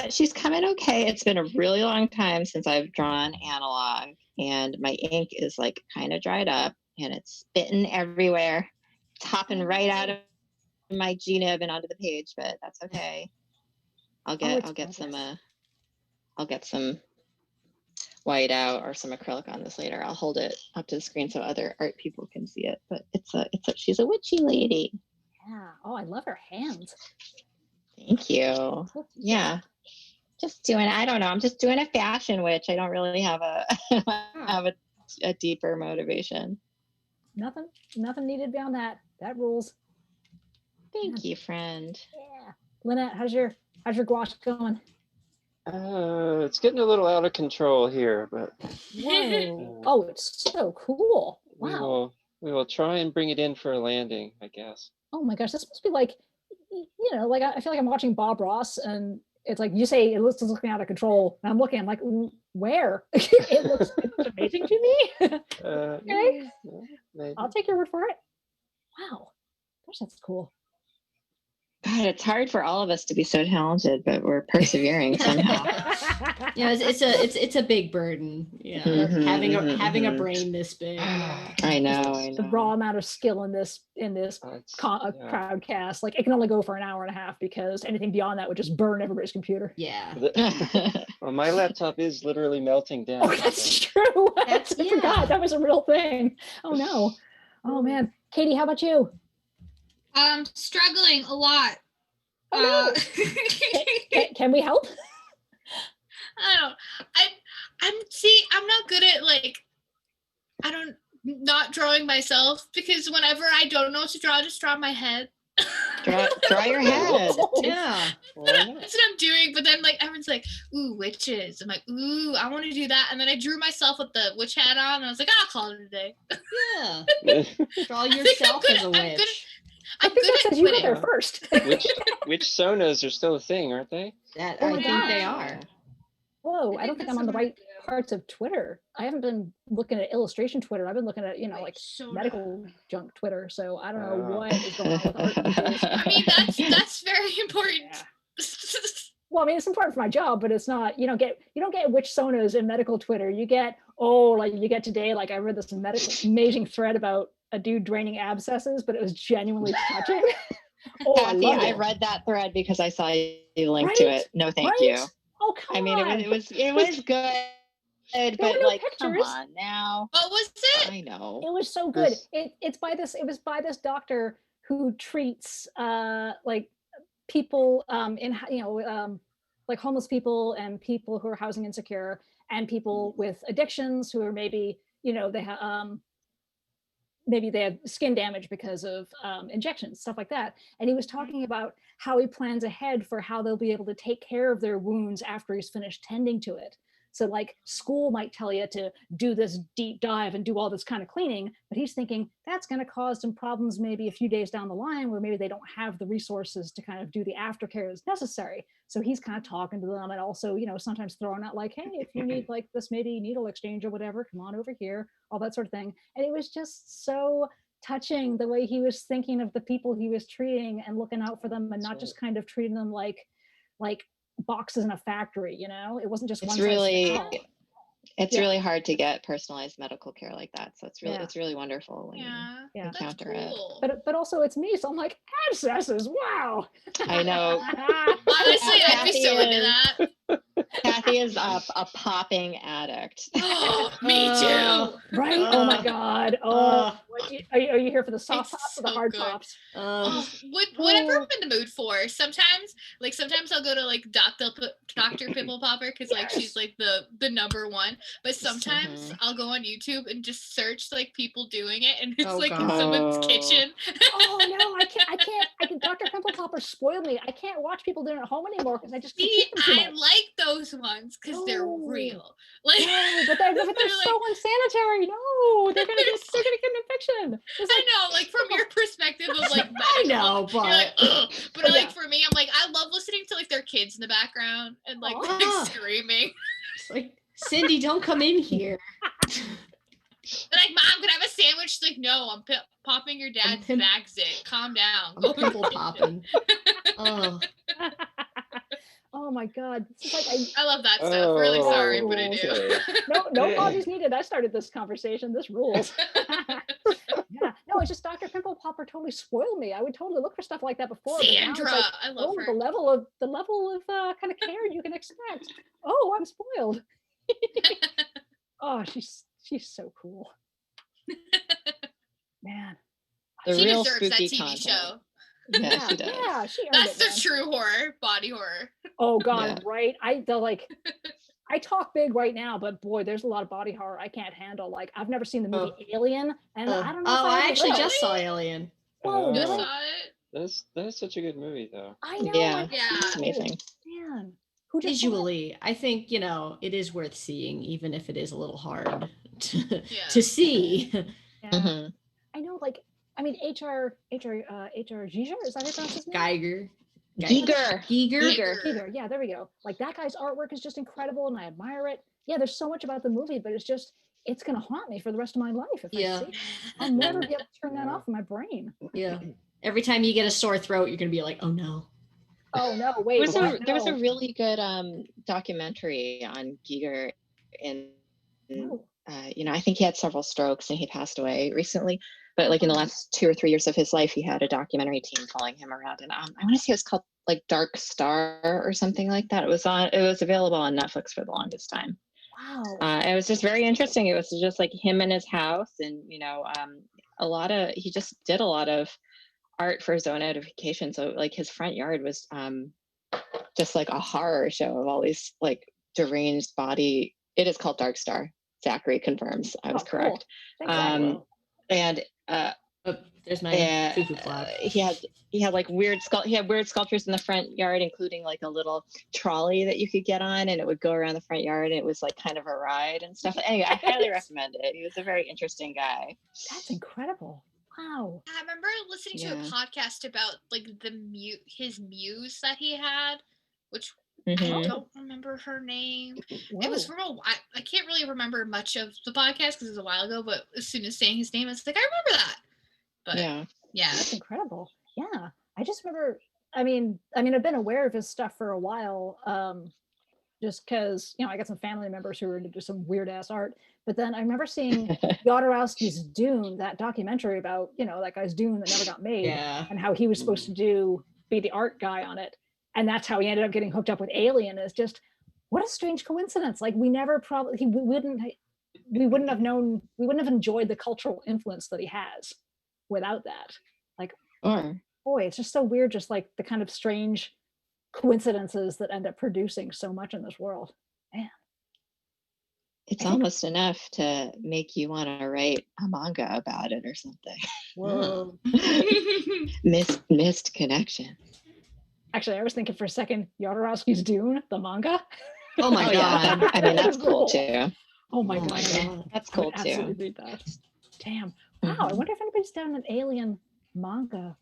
She's coming okay. It's been a really long time since I've drawn analog, and my ink is like kind of dried up, and it's spitting everywhere. It's hopping right out of my G-nib and onto the page, but that's okay. I'll get some white out or some acrylic on this later. I'll hold it up to the screen so other art people can see it. But she's a witchy lady. Yeah. Oh, I love her hands. Thank you. Yeah. Just doing, I don't know, I'm just doing a fashion witch. I don't really have a deeper motivation. Nothing needed beyond that. That rules. Thank you, friend. Yeah. Linette, how's your gouache going? It's getting a little out of control here, but Whoa. Oh, it's so cool. Wow. we will try and bring it in for a landing, I guess. Oh my gosh, this must be like, you know, like I feel like I'm watching Bob Ross, and it's like you say it looks looking out of control, and I'm looking, I'm like, where? It looks amazing to me. Okay. Yeah, maybe. I'll take your word for it. Wow, gosh, that's cool. God, it's hard for all of us to be so talented, but we're persevering somehow. Yeah, it's a big burden. Yeah, having a brain this big. I know. The raw amount of skill in this crowdcast, like it can only go for an hour and a half because anything beyond that would just burn everybody's computer. Yeah. Well, my laptop is literally melting down. Oh, that's true. I forgot that was a real thing. Oh no. Oh man, Katie, how about you? Struggling a lot. Oh, no. Can we help? I don't. I'm not good at like. I don't not drawing myself because whenever I don't know what to draw, I just draw my head. Draw your head. Yeah. That's what I'm doing. But then like everyone's like, ooh, witches. I'm like, ooh, I want to do that. And then I drew myself with the witch hat on and I was like, I'll call it a day. Yeah. Draw yourself as a witch. I'm I think good that at says you were quitting. there first. Which sonas are still a thing, aren't they? That Oh I my think they gosh. are. Whoa, I I don't think think that's I'm on the what right parts of Twitter. I haven't been looking at illustration Twitter. I've been looking at, like So medical junk Twitter. So I don't know Oh. what is going on with art these days. I mean, that's very important. Well, I mean, it's important for my job, but it's not, you don't get witch sonas in medical Twitter. You get, you get today, like I read this amazing thread about a dude draining abscesses, but it was genuinely touching. Kathy, I I love it. read that thread because I saw you link to Right? it. No, thank Right? you. Oh, come I mean, on. it was good, There but were no like, come pictures. on now. What was it? I know. It was so good. This- It was by this doctor who treats like people like homeless people and people who are housing insecure and people with addictions who are maybe they have maybe they have skin damage because of injections, stuff like that. And he was talking about how he plans ahead for how they'll be able to take care of their wounds after he's finished tending to it. So like school might tell you to do this deep dive and do all this kind of cleaning, but he's thinking that's going to cause some problems maybe a few days down the line where maybe they don't have the resources to kind of do the aftercare as necessary. So he's kind of talking to them and also, sometimes throwing out like, hey, if you need like this maybe needle exchange or whatever, come on over here, all that sort of thing. And it was just so touching the way he was thinking of the people he was treating and looking out for them and not just kind of treating them like boxes in a factory. It wasn't just It's one size really, fits all. it's really hard to get personalized medical care like that. So it's really, Yeah. it's really wonderful when Yeah, you that's encounter it. cool. But also it's me, so I'm like, abscesses, wow. I know. Honestly, I'd be so into that. Kathy is a popping addict. Me too. Right? Oh my God. Are you here for the soft It's pops or the so hard good. pops? Whatever I'm in the mood for. Sometimes I'll go to like Dr. Pimple Popper because like she's like the number one. But sometimes I'll go on YouTube and just search like people doing it, and it's like in someone's kitchen. Oh no, I can't. Dr. Pimple Popper spoiled me. I can't watch people doing it at home anymore because I just can't See, keep them too I much. like those ones because they're real. Like, No, but they're they're so unsanitary. No, they're gonna get an infection. I know, like from your perspective of like medical, I know, you're like, but ugh. But like for me, I'm like, I love listening to like their kids in the background and like screaming. It's like, Cindy, don't come in here. They're like, Mom, can I have a sandwich? She's like, no, I'm popping your dad's back zit. Calm down. I'm pimple popping. Oh. Oh my God. This is like I love that stuff. Really sorry, but I do. Okay. no apologies needed. I started this conversation. This rules. Yeah. No, it's just Dr. Pimple Popper totally spoiled me. I would totally look for stuff like that before. But now it's Sandra, like, I love her. The level of kind of care you can expect. Oh, I'm spoiled. Oh, she's so cool. Man. The She real deserves that spooky TV content. show. Yeah, she does. Yeah, she earned That's it, the man. true horror, body horror. Oh God, Yeah. right? I talk big right now, but boy, there's a lot of body horror I can't handle. Like I've never seen the movie Alien, and I don't know. If I actually will. just saw Alien. Whoa, Just really? saw it. That's such a good movie, though. I know. Yeah, Yeah. it's amazing. Man, who just saw it? Visually, I think it is worth seeing, even if it is a little hard to, Yeah. to see. Yeah. Mhm. I know. Like, I mean, H.R. Giger, is that how you pronounce his name? Geiger. Giger. Yeah, there we go. Like that guy's artwork is just incredible, and I admire it. Yeah, there's so much about the movie, but it's gonna haunt me for the rest of my life if I see it. I'll never be able to turn that off in my brain. Yeah. Every time you get a sore throat, you're gonna be like, oh no. Oh no, wait. There was a no. really good documentary on Giger, and Oh. I think he had several strokes and he passed away recently. But like in the last 2 or 3 years of his life, he had a documentary team following him around, and I want to say it was called like Dark Star or something like that. It was available on Netflix for the longest time. Wow. It was just very interesting. It was just like him in his house, and he just did a lot of art for zone edification. So like his front yard was just like a horror show of all these like deranged body. It is called Dark Star. Zachary confirms I was correct. Thanks, Zachary. And Oh, there's my cuckoo clock. he had like weird sculptures in the front yard, including like a little trolley that you could get on, and it would go around the front yard, and it was like kind of a ride and stuff. Anyway, I highly recommend it. He was a very interesting guy. That's incredible. Wow. I remember listening to a podcast about like his muse that he had, which I don't remember her name. Whoa. It was from a while. I can't really remember much of the podcast because it was a while ago. But as soon as saying his name, it's like I remember that. But yeah, That's incredible. Yeah, I just remember. I mean, I've been aware of his stuff for a while, just because I got some family members who were into some weird ass art. But then I remember seeing Jodorowsky's Dune, that documentary about that guy's Dune that never got made, and how he was supposed to be the art guy on it, and that's how he ended up getting hooked up with Alien. Is just what a strange coincidence. Like we never we wouldn't have known, we wouldn't have enjoyed the cultural influence that he has without that. Like, boy, it's just so weird, just like the kind of strange coincidences that end up producing so much in this world. Man, it's almost enough to make you want to write a manga about it or something. Whoa. missed connection. Actually, I was thinking for a second, Jodorowsky's Dune, the manga. Oh my god! I mean, that's cool too. Oh my god, that's cool too. Absolutely read that. Damn. Wow, I wonder if anybody's done an Alien manga.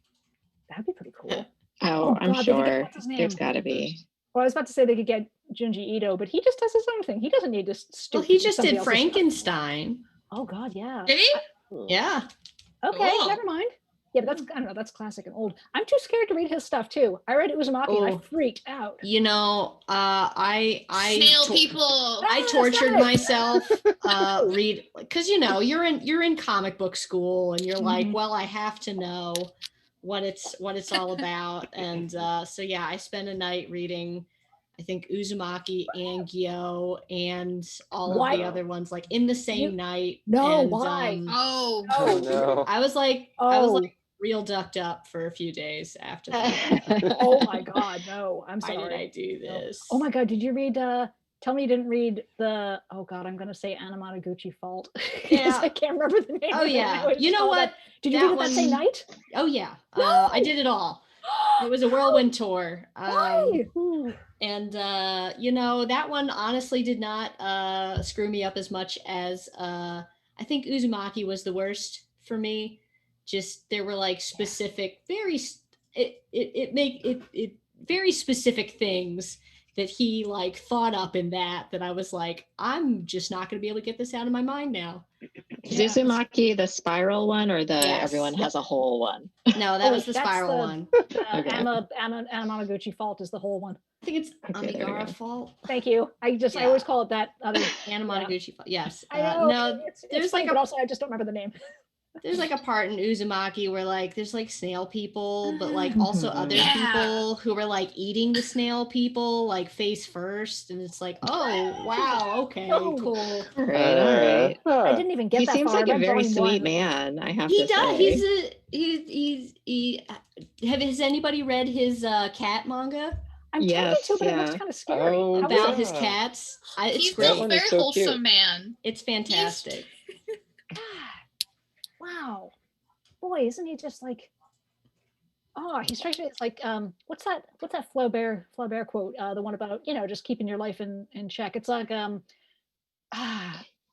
That'd be pretty cool. Oh, I'm sure there's got to be. Well, I was about to say they could get Junji Ito, but he just does his own thing. He doesn't need to. Well, he just did Frankenstein. Oh God, yeah. Did he? Yeah. Okay, Cool. Never mind. Yeah, but that's I don't know. That's classic and old. I'm too scared to read his stuff too. I read Uzumaki and I freaked out. I Snail people. I tortured myself read because you're in comic book school and you're like, well, I have to know what it's all about, and so yeah, I spent a night reading, I think Uzumaki and Gyo and all of the other ones like in the same night. No, and, why? Oh no! I was like real ducked up for a few days after that. Oh my God, no! I'm sorry. Why did I do this? Oh my God, did you read? Tell me you didn't read the. Oh God, I'm gonna say Anamanaguchi Fault. Yeah, I can't remember the name. Oh yeah, you know what? Did you read it that same night? Oh yeah, No! I did it all. It was a whirlwind tour. Why? And that one honestly did not screw me up as much as I think Uzumaki was the worst for me. Just there were like specific, very very specific things that he like thought up in that I was like, I'm just not going to be able to get this out of my mind now. Is Uzumaki the spiral one or the everyone has a whole one? No, that was the spiral one. Anamanaguchi Fault is the whole one. I think it's Amigara Fault. Thank you. I always call it that other Anamanaguchi Fault. Yes. I know. No, there's like, but also I just don't remember the name. There's like a part in Uzumaki where like there's like snail people, but like also other people who are like eating the snail people like face first, and it's like, oh wow, okay, cool. All right. I didn't even get he that seems far. like a very sweet man. I have to say. He does. Has anybody read his cat manga? I'm trying to, but it looks kind of scary. About his cats. It's He's great. a very wholesome man. It's fantastic. God. Wow, boy, isn't he just like? Oh, he strikes me. It's like what's that Flaubert quote? The one about just keeping your life in check. It's like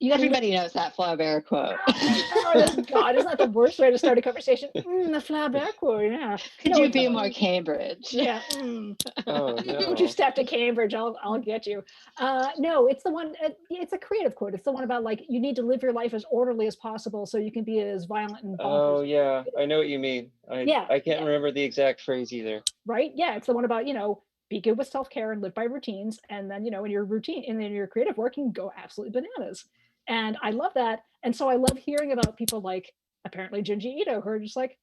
everybody knows that Flaubert quote. Oh, God, isn't that the worst way to start a conversation? The Flaubert quote, yeah. Could you be more Cambridge? Yeah. Oh, no. Would you step to Cambridge? I'll get you. No, it's the one. It's a creative quote. It's the one about like you need to live your life as orderly as possible so you can be as violent and bonkers. Oh yeah, I know what you mean. I can't remember the exact phrase either. Right? Yeah, it's the one about be good with self-care and live by routines, and then in your routine and in your creative work you can go absolutely bananas. And I love that. And so I love hearing about people like apparently Junji Ito who are just like,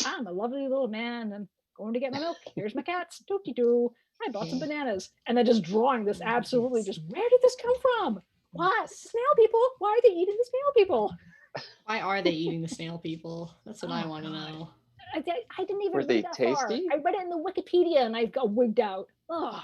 I'm a lovely little man and going to get my milk. Here's my cats. I bought some bananas. And then just drawing this absolutely just, where did this come from? What? Snail people? Why are they eating the snail people? Why are they eating the snail people? That's what I want to know. I didn't even Were they read that far. tasty? I read it in the Wikipedia and I got wigged out. Oh,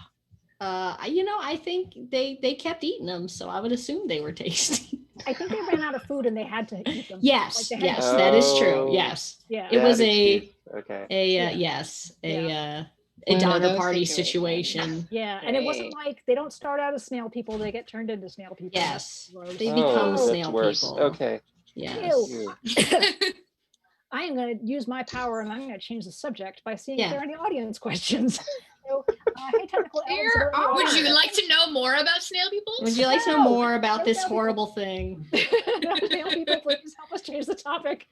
I think they kept eating them, so I would assume they were tasty. I think they ran out of food and they had to eat them. Yes, they had yes, to- that is true. Oh. Yes, Yeah. it was That a excuse. Okay. yes, Yeah. a One of Donner those Party situations. situation. Yeah, and it wasn't Great. like they don't start out as snail people; they get turned into snail people. Yes, Gross. they Oh, become that's snail worse. people. Okay. Yes. Ew. Ew. I am going to use my power and I'm going to change the subject by seeing if Yeah. there are any audience questions. So, hey, technical elves, There are Would you are. like to know more about snail people? Would you like to know No, more about no this snail people. horrible thing? Snail people, please help us change the topic.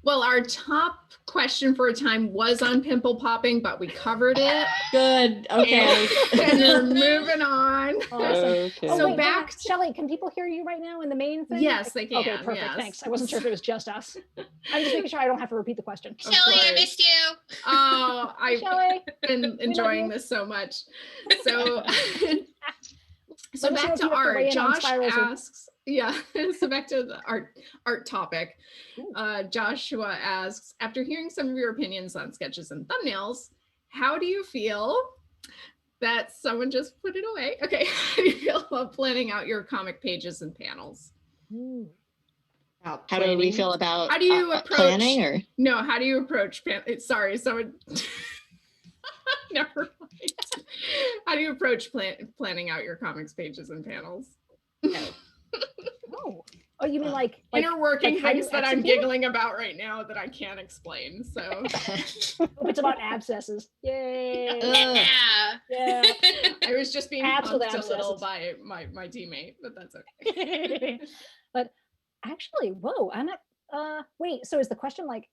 Well, our top question for a time was on pimple popping, but we covered it. Good. Okay. And we're moving on. Awesome. Okay. So wait, back to- Shelley, can people hear you right now in the main thing? Yes, they can. Okay, perfect. Yes. Thanks. I wasn't sure if it was just us. I'm just making sure I don't have to repeat the question. Shelly, I course. missed you. Oh, I've Shelley, been enjoying you. this so much. So, so Let us know back if you to have to art. weigh in on Josh spirals or- asks, yeah. So back to the art topic. Ooh. Joshua asks, after hearing some of your opinions on sketches and thumbnails, how do you feel that someone just put it away? Okay, how do you feel about planning out your comic pages and panels? Ooh. About How do we planning. feel about How do you approach planning or? No, how do you approach sorry, someone never mind. How do you approach planning out your comics pages and panels? Oh. Oh, you mean like Inner working like how you things that I'm execute it? giggling about right now that I can't explain. So Oh, it's about abscesses. Yay. Ugh. Yeah. Yeah. I was just being Abs with punked a little abscesses. by my teammate, but that's okay. But actually, whoa, I'm not wait, so is the question like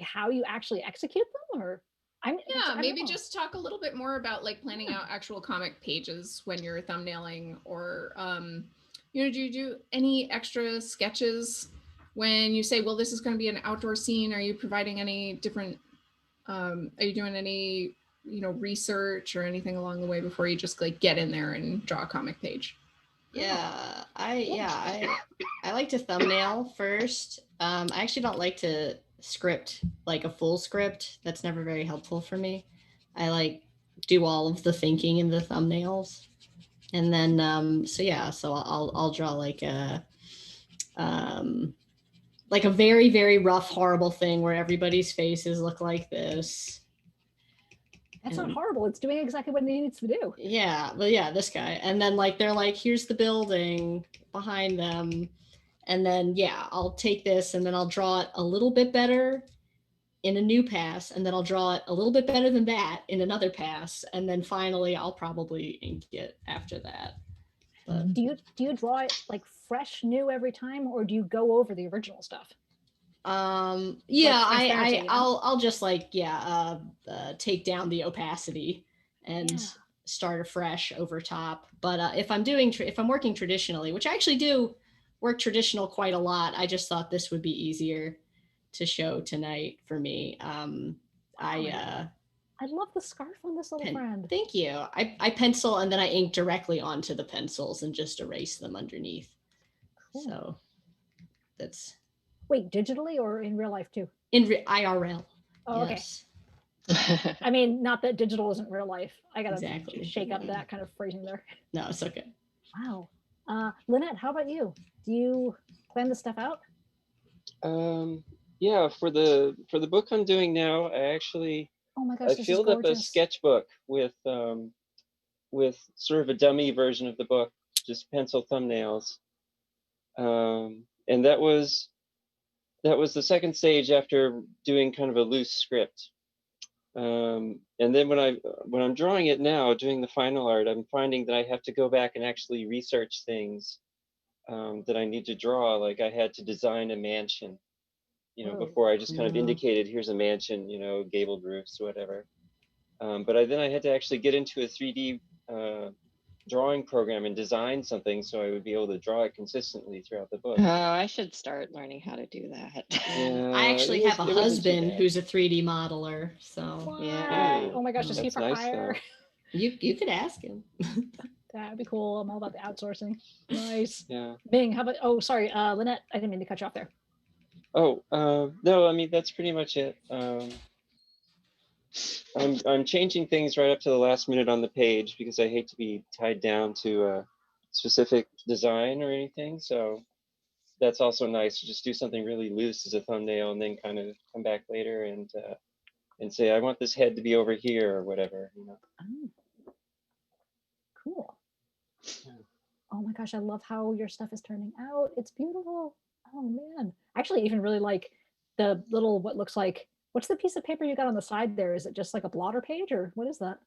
how you actually execute them or I Yeah, don't maybe know. just talk a little bit more about like planning out actual comic pages when you're thumbnailing, or do you do any extra sketches when you say, well, this is going to be an outdoor scene? Are you providing any different are you doing any research or anything along the way before you just like get in there and draw a comic page? Yeah, I like to thumbnail first. I actually don't like to script like a full script. That's never very helpful for me. I like do all of the thinking in the thumbnails, and then so I'll draw like a very, very rough, horrible thing where everybody's faces look like this. That's not horrible. It's doing exactly what it needs to do. Yeah, well, yeah, this guy. And then like they're like, here's the building behind them. And then I'll take this and then I'll draw it a little bit better in a new pass, and then I'll draw it a little bit better than that in another pass, and then finally I'll probably ink it after that. But Do you draw it like fresh new every time, or do you go over the original stuff? Transparency, I'll just like take down the opacity and start afresh over top. But if I'm working traditionally, which I actually do work traditional quite a lot, I just thought this would be easier to show tonight for me. I love the scarf on this little friend. Thank you. I pencil and then I ink directly onto the pencils and just erase them underneath. Cool. So that's. Wait, digitally or in real life too? In IRL. Oh, yes. Okay. I mean, not that digital isn't real life. I gotta Exactly. shake up that kind of phrasing there. No, it's okay. Wow. Linette, how about you? Do you plan this stuff out? Yeah, for the book I'm doing now, I Oh my gosh, I this filled is up a gorgeous. sketchbook with sort of a dummy version of the book, just pencil thumbnails. And that was the second stage after doing kind of a loose script. And then when I'm drawing it now, doing the final art, I'm finding that I have to go back and actually research things that I need to draw. Like I had to design a mansion, before I just kind of indicated, here's a mansion, gabled roofs, whatever. But then I had to actually get into a 3D drawing program and design something so I would be able to draw it consistently throughout the book. Oh, I should start learning how to do that. Yeah, I actually have a husband who's a 3D modeler, so Wow. Yeah. Oh my gosh, is he That's for nice, hire? though. you could ask him. That'd be cool. I'm all about the outsourcing. Nice. Yeah. Ming, how about? Oh, sorry, Linette. I didn't mean to cut you off there. Oh, no, I mean, that's pretty much it. I'm changing things right up to the last minute on the page because I hate to be tied down to a specific design or anything. So that's also nice to just do something really loose as a thumbnail and then kind of come back later and say, I want this head to be over here or whatever, you know. Oh, cool. Yeah. Oh my gosh, I love how your stuff is turning out. It's beautiful. Oh man. I actually even really like the little, what looks like, what's the piece of paper you got on the side there? Is it just like a blotter page or what is that?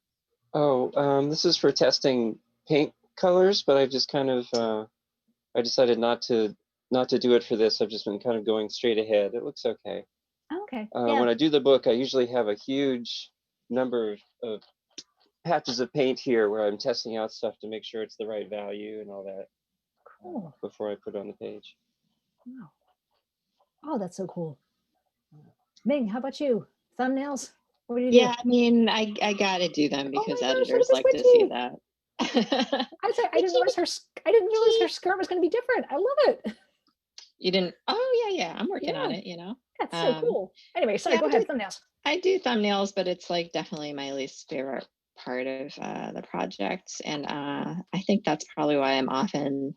Oh, this is for testing paint colors, but I just kind of, I decided not to do it for this. I've just been kind of going straight ahead. It looks okay. Oh, okay. Yeah. When I do the book, I usually have a huge number of patches of paint here where I'm testing out stuff to make sure it's the right value and all that Cool. before I put it on the page. Wow. Oh, that's so cool. Ming, how about you? Thumbnails? What do you Yeah, do? I mean, I gotta do them Oh because my gosh, look at editors this like to see witchy. that. I say I didn't realize I didn't realize her skirt was going to be different. I love it. You didn't? Oh yeah, I'm working on Yeah. it, you know. That's so cool. Anyway, sorry, yeah, go ahead. Thumbnails. I do thumbnails, but it's like definitely my least favorite part of the project, and I think that's probably why I'm often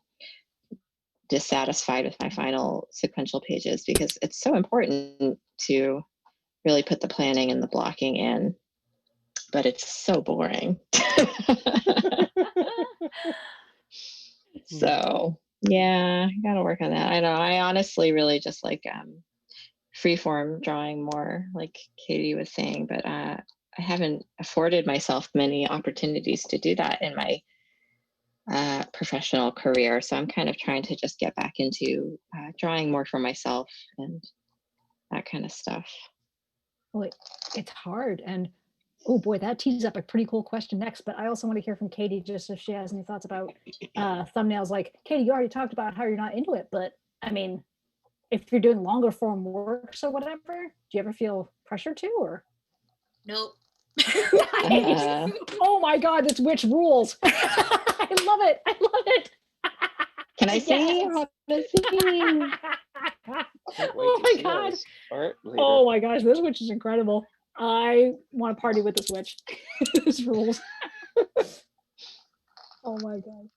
dissatisfied with my final sequential pages because it's so important to really put the planning and the blocking in, but it's so boring. So yeah, I gotta work on that. I know. I honestly really just like freeform drawing more, like Katie was saying, but I haven't afforded myself many opportunities to do that in my professional career. So I'm kind of trying to just get back into drawing more for myself and that kind of stuff. Well, it's hard. And oh boy, that tees up a pretty cool question next. But I also want to hear from Katie, just if she has any thoughts about thumbnails. Like, Katie, you already talked about how you're not into it, but I mean, if you're doing longer form works or whatever, do you ever feel pressure to or? Nope. Nice. Oh my God, this witch rules. I love it. I love it. Can I see? Yes. Can't wait Oh to my see all God. this art later. Oh my gosh, this witch is incredible. I want to party with this witch. This rules. Oh my God.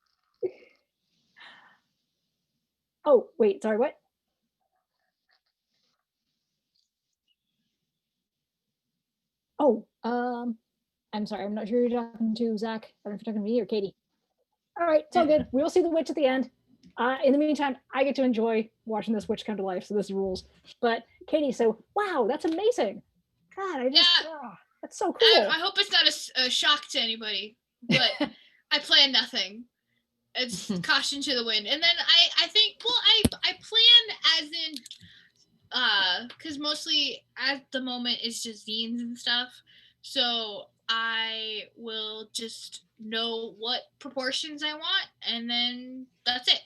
Oh, wait, sorry, what? Oh, I'm sorry, I'm not sure you're talking to Zach. I don't know if you're talking to me or Katie. All right, it's all good. We'll see the witch at the end. In the meantime, I get to enjoy watching this witch come to life, so this rules. But Katie, so wow, that's amazing. God, I just, that's so cool. I hope it's not a shock to anybody, but I plan nothing. It's caution to the wind. And then I think, well, I plan as in, because mostly at the moment it's just zines and stuff. So I will just know what proportions I want, and then that's it.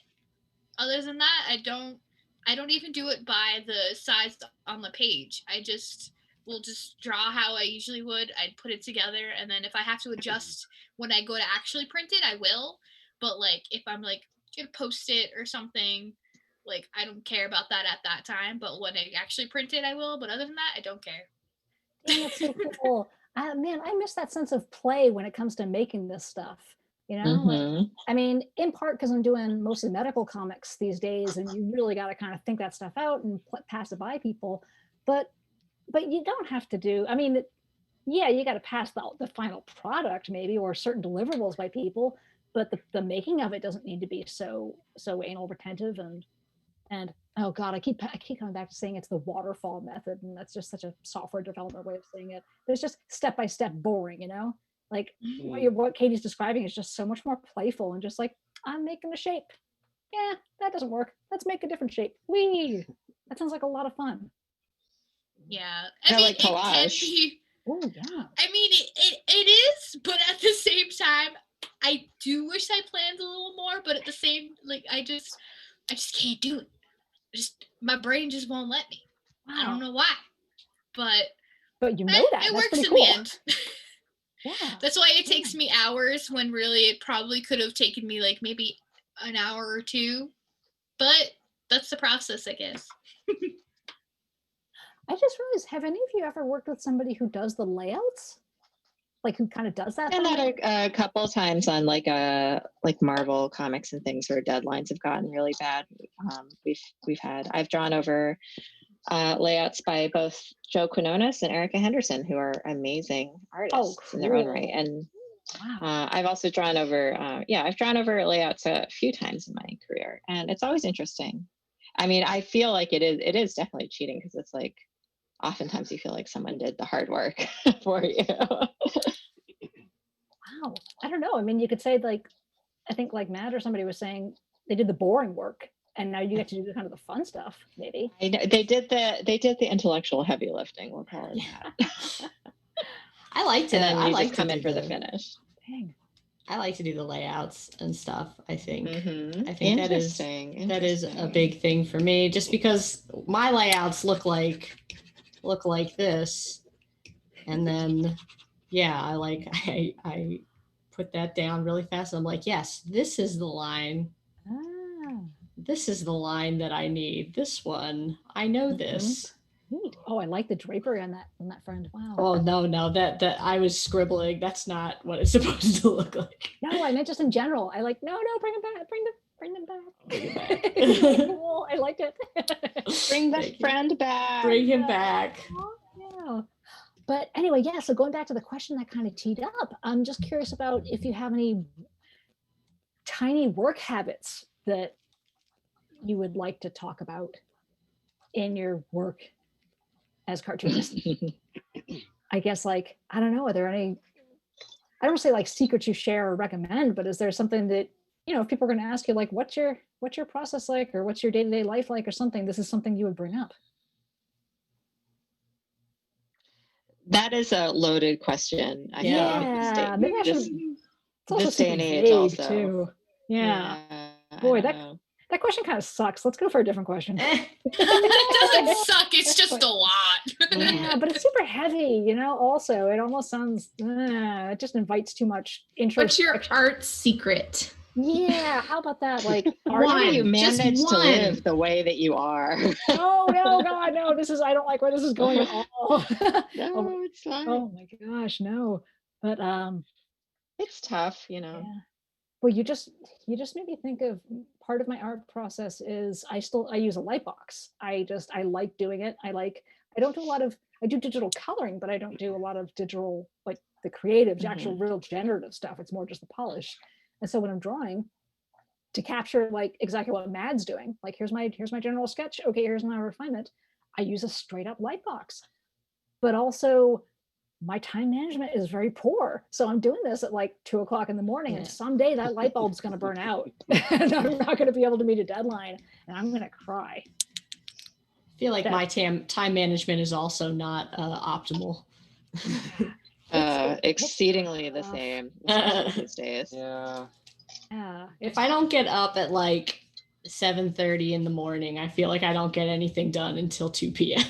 Other than that, I don't even do it by the size on the page. I just will just draw how I usually would. I'd put it together, and then if I have to adjust when I go to actually print it, I will. But like if I'm like gonna post it or something, like I don't care about that at that time. But when I actually print it, I will. But other than that, I don't care. Dang, that's so cool. Man, I miss that sense of play when it comes to making this stuff. You know, like, I mean, in part because I'm doing mostly medical comics these days, and you really got to kind of think that stuff out and pass it by people. But you don't have to do. I mean, yeah, you got to pass the final product maybe or certain deliverables by people, but the making of it doesn't need to be so anal retentive and oh God, I keep coming back to saying it's the waterfall method, and that's just such a software development way of saying it. But it's just step by step boring, you know. Like what Katie's describing is just so much more playful and just like I'm making a shape. Yeah, that doesn't work. Let's make a different shape. Whee! That sounds like a lot of fun. Yeah, I mean, like collage. It can be. Oh yeah. I mean, it is, but at the same time, I do wish I planned a little more. But at the same, like I just can't do it. My brain just won't let me. Wow. I don't know why, but you know that it that's works in cool. the end. Yeah. That's why it takes me hours when really it probably could have taken me like maybe an hour or two. But that's the process, I guess. I just realized, have any of you ever worked with somebody who does the layouts? Like who kind of does that? And that a couple times on like Marvel comics and things where deadlines have gotten really bad. I've drawn over layouts by both Joe Quinones and Erica Henderson, who are amazing artists in their own right. And Wow. I've also drawn over, I've drawn over layouts a few times in my career, and it's always interesting. I mean, I feel like it is definitely cheating, because it's like, oftentimes you feel like someone did the hard work for you. Wow. I don't know. I mean, you could say like, I think like Matt or somebody was saying they did the boring work, and now you get to do the kind of the fun stuff, maybe. I know, they did the intellectual heavy lifting, we'll call it that. I like to. And then I you like just come to in do for the finish. Dang. I like to do the layouts and stuff. I think. Mm-hmm. I think that is a big thing for me, just because my layouts look like this, and then I put that down really fast. I'm like, yes, this is the line. This is the line that I need. This one, I know this. Neat. Oh, I like the drapery on that friend. Wow. Oh no, that I was scribbling. That's not what it's supposed to look like. No, I meant just in general. I like no, bring them back. Bring them back. Bring it back. Cool. I liked it. Bring the friend back. Bring him back. Yeah. But anyway, yeah. So going back to the question that kind of teed up, I'm just curious about if you have any tiny work habits that you would like to talk about in your work as cartoonist. I guess, like, I don't know, are there any, I don't say like secrets you share or recommend, but is there something that, you know, if people are going to ask you like, what's your process like, or what's your day-to-day life like, or something, this is something you would bring up? That is a loaded question. I Yeah, maybe I should. It's also this day super and age vague, also. too. Yeah. Boy, that question kind of sucks. Let's go for a different question. It doesn't suck. It's just a lot. Yeah, but it's super heavy, you know, also. It almost sounds, it just invites too much interest. What's your art secret? Yeah, how about that? Like, How do you just manage to one. live the way that you are? No, God, no. I don't like where this is going at all. No, it's fine. Oh my gosh, no. But it's tough, you know. Yeah. Well, you just made me think of part of my art process is I use a light box. I like doing it. I do digital coloring, but I don't do a lot of digital, like the creative, the actual real generative stuff. It's more just the polish. And so when I'm drawing, to capture like exactly what Mad's doing, like here's my general sketch. Okay, here's my refinement. I use a straight up light box. But also my time management is very poor. So I'm doing this at like 2 o'clock in the morning, and someday that light bulb's going to burn out and I'm not going to be able to meet a deadline, and I'm going to cry. I feel like my time management is also not optimal. Exceedingly the same these days. Yeah. If I don't get up at like 7:30 in the morning, I feel like I don't get anything done until 2 p.m.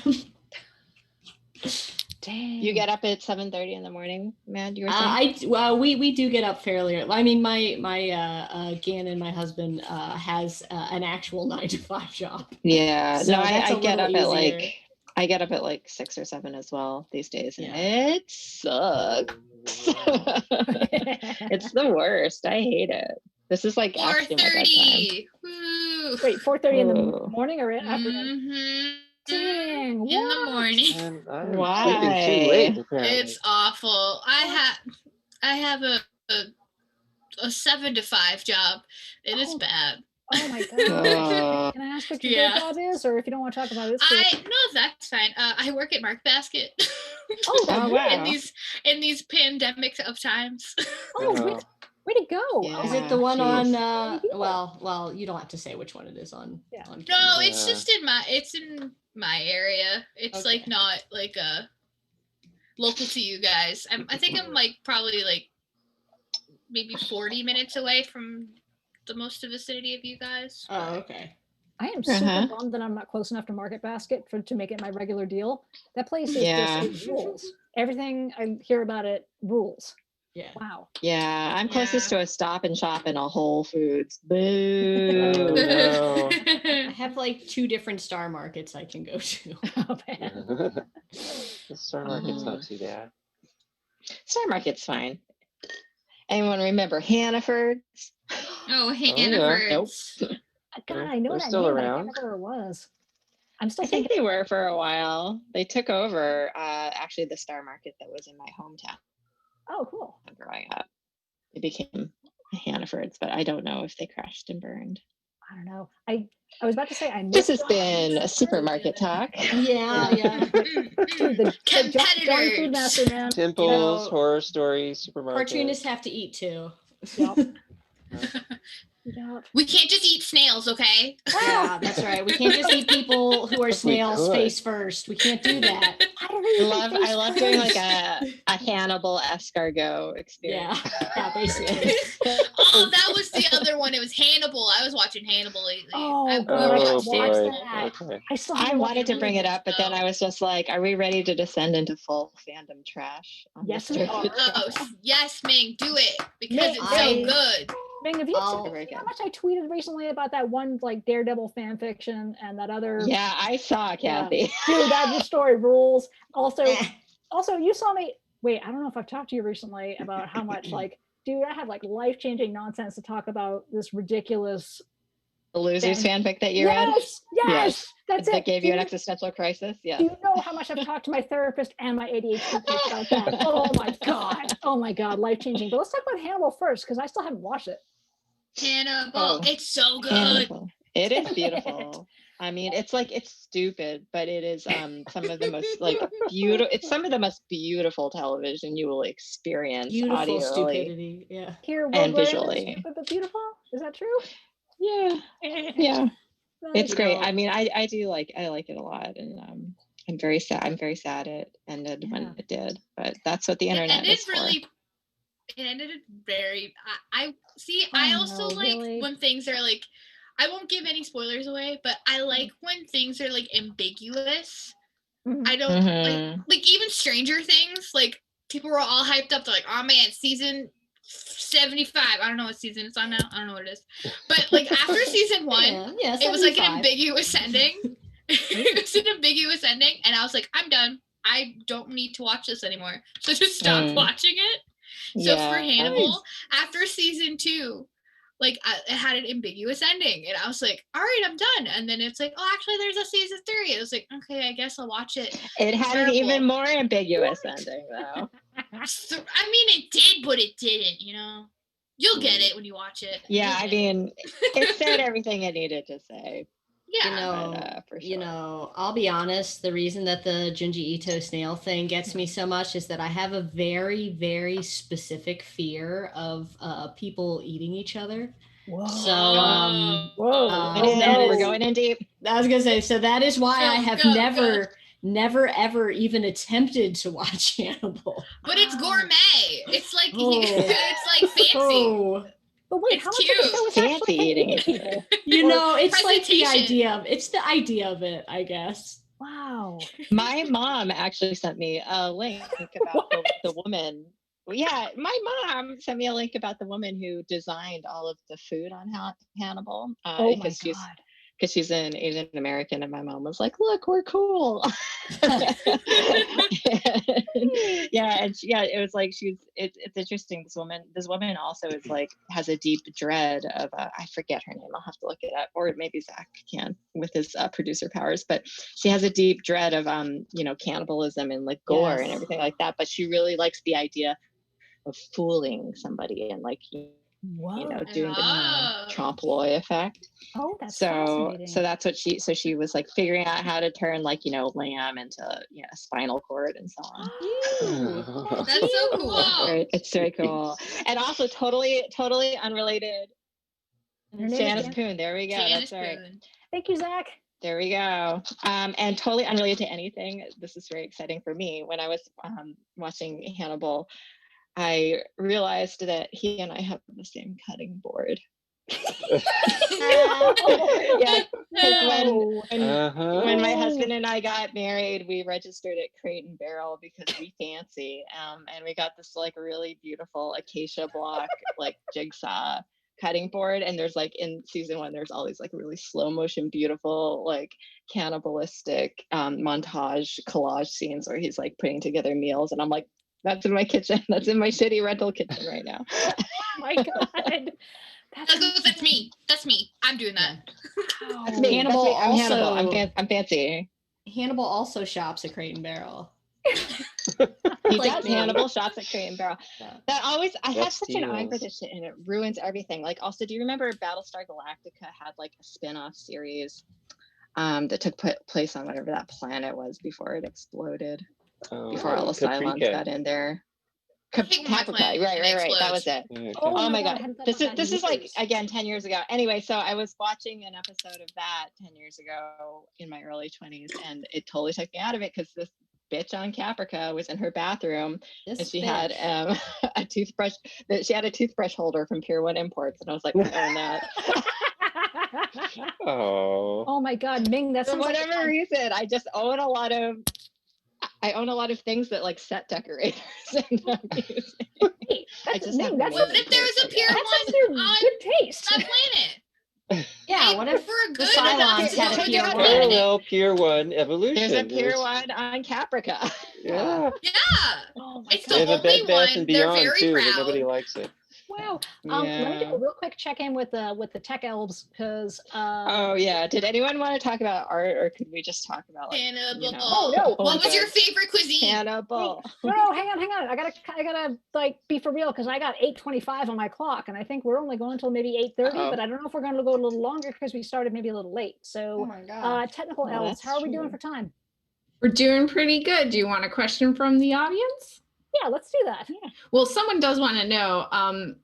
Dang. You get up at 7:30 in the morning, Mad? You were saying? We do get up fairly early. I mean, my Gannon, my husband, has an actual 9-to-5 job. Yeah, so no, I get up easier. at like 6 or 7 as well these days, and it sucks. It's the worst. I hate it. This is like actually my bedtime. Wait, 4:30 in the morning or afternoon? Mm-hmm. Dang, in the morning. I'm Why? sleeping too late, apparently. It's awful. I have a 7 to 5 job. It is bad. Oh my god. Can I ask what your day job is, or if you don't want to talk about it? No, that's fine. I work at Markbasket. Oh wow. in these pandemic of times. Oh, way to go. Yeah. Is it the one on well, you don't have to say which one it is on. No, it's just in my area. It's like not like local to you guys. I think I'm like probably like maybe 40 minutes away from the most vicinity of you guys. Oh, okay. I am super bummed that I'm not close enough to Market Basket to make it my regular deal. That place is just, it rules. Everything I hear about it rules. Yeah. Wow. Yeah, I'm closest Yeah. to a Stop and Shop and a Whole Foods. Boo. Oh, no. I have like 2 different Star Markets I can go to. Oh, man. The Star Market's not too bad. Star Market's fine. Anyone remember Hannaford's? Oh, yeah. Hannaford's. God, I know They're that still name, but I around. can't remember where it was. I'm still I think thinking. they were for a while. They took over actually the Star Market that was in my hometown Oh, cool. growing up. It became Hannaford's, but I don't know if they crashed and burned. I don't know. I was about to say I This missed. has been a supermarket talk. Yeah. Dude, the Johnny Food Master, man. Pimples, know, Horror Story, supermarket. Cartoonists have to eat too. Yep. We can't just eat snails, okay? Yeah, that's right. We can't just eat people who are We snails could. face first. We can't do that. I love doing like a Hannibal escargot experience. Yeah, basically. Oh, that was the other one. It was Hannibal. I was watching Hannibal lately. Oh, I God, Oh watch boy. that. Okay. I wanted to bring it up, but then I was just like, are we ready to descend into full fandom trash? Yes, we are. Yes, Ming, do it because Ming, it's so I- good. Ming, have you I'll- seen how much I tweeted recently about that one like Daredevil fan fiction and that other? Yeah, I saw Kathy. Dude, that story rules. Also, you saw me. Wait, I don't know if I've talked to you recently about how much like, dude, I had like life-changing nonsense to talk about this ridiculous. The Losers fanfic that you read? Yes, that's that it. gave you an existential crisis? Yes. Do you know how much I've talked to my therapist and my ADHD coach about that? Oh my god, life-changing. But let's talk about Hannibal first because I still haven't watched it. Hannibal, it's so good. Hannibal. It is beautiful. I mean, it's stupid, but it is some of the most like beautiful. It's some of the most beautiful television you will experience. Beautiful audially stupidity. Yeah. Here, and Rogue visually. Stupid but beautiful. Is that true? Yeah. Yeah. It's You great. know- I mean, I like it a lot, and I'm very sad it ended when it did. But that's what the internet is for. It ended very. I see. I also like when things are like. I won't give any spoilers away, but I like when things are like ambiguous. I don't like even Stranger Things. Like people were all hyped up. They're like, "Oh man, season 75. I don't know what season it's on now. I don't know what it is. But like after season 1, it was like an ambiguous ending. It was an ambiguous ending, and I was like, I'm done. I don't need to watch this anymore. So just stop watching it. So for Hannibal, after season 2, like it had an ambiguous ending, and I was like, all right, I'm done. And then it's like, oh, actually, there's a season 3. It was like, okay, I guess I'll watch it. It had an even more ambiguous ending, though. So, I mean, it did, but it didn't. You know, you'll get it when you watch it. Yeah, I mean, it said everything it needed to say. Yeah. You know, I'll be honest. The reason that the Junji Ito snail thing gets me so much is that I have a very, very specific fear of people eating each other. Whoa. So, we're going in deep. I was gonna say, so that is why I have never, ever even attempted to watch Hannibal. But it's gourmet. It's like it's like fancy. But wait, how much of the show is actually eating people? You know, it's like the idea of it, I guess. Wow. My mom actually sent me a link about the woman. Yeah, my mom sent me a link about the woman who designed all of the food on Hannibal. Because she's an Asian American, and my mom was like, "Look, we're cool." It was like it's interesting. This woman also is like has a deep dread of I forget her name. I'll have to look it up, or maybe Zach can with his producer powers. But she has a deep dread of cannibalism and like gore and everything like that. But she really likes the idea of fooling somebody and like doing the trompe l'oeil effect. Oh, that's fascinating. So that's what she was like figuring out how to turn like lamb into a spinal cord and so on. That's so cool. It's very cool. And also totally unrelated. Janice Poon. There we go. That's right. Thank you, Zach. There we go. And totally unrelated to anything. This is very exciting for me. When I was watching Hannibal, I realized that he and I have the same cutting board. Yeah, because No. when my husband and I got married, we registered at Crate and Barrel because we fancy, and we got this like really beautiful acacia block like jigsaw cutting board, and there's like in season 1 there's all these like really slow motion beautiful like cannibalistic montage collage scenes where he's like putting together meals, and I'm like, that's in my kitchen, that's in my shitty rental kitchen right now. Oh my God. That's me. That's me. I'm doing that. Wow. That's me. Hannibal That's me. I'm Hannibal. also- I'm fancy. Hannibal also shops at Crate and Barrel. He Like does. me. Hannibal shots at Crate and Barrel. Yeah. That always, I have That's such an eye for steals. this shit, and it ruins everything. Like, also, do you remember Battlestar Galactica had like a spin-off series that took place on whatever that planet was before it exploded, before all the Cylons Caprica. got in there? Take my Caprica, planet right. and That was it. Yeah, Oh my I God, hadn't thought this about that is in like years. again 10 years ago. Anyway, so I was watching an episode of that 10 years ago in my early 20s, and it totally took me out of it because this bitch on Caprica was in her bathroom, This and she bitch. had a toothbrush. She had a toothbrush holder from Pier 1 Imports, and I was like, I own that. Oh. Oh my God, Ming, that For sounds like a whatever fun- reason, I just own a lot of. I own a lot of things that like set decorators and I'm using. Hey, I that's just Ming, have that's What amazing if there was taste, a I Pier guess. that's 1 your on good taste. that planet? Yeah, Hey, what if for a the good Cylons had a good Pier 1? planet. Parallel Pier 1 evolution. There's a Pier 1 on Caprica. Yeah. Yeah, Oh my it's They the have a only Bed Bath one. and They're Beyond very too, proud. but nobody likes it. Wow. Let me do Yeah. a real quick check-in with the tech elves because Oh yeah. Did anyone want to talk about art, or could we just talk about like Cannibal. Oh, no. What was your bugs? favorite cuisine? Cannibal? no, hang on. I gotta like be for real because I got 8:25 on my clock, and I think we're only going until maybe 8:30. Uh-oh. But I don't know if we're going to go a little longer because we started maybe a little late. Oh So, my God. technical Well, elves, that's how are we doing true. for time? We're doing pretty good. Do you want a question from the audience? Yeah, let's do that. Well, someone does want to know.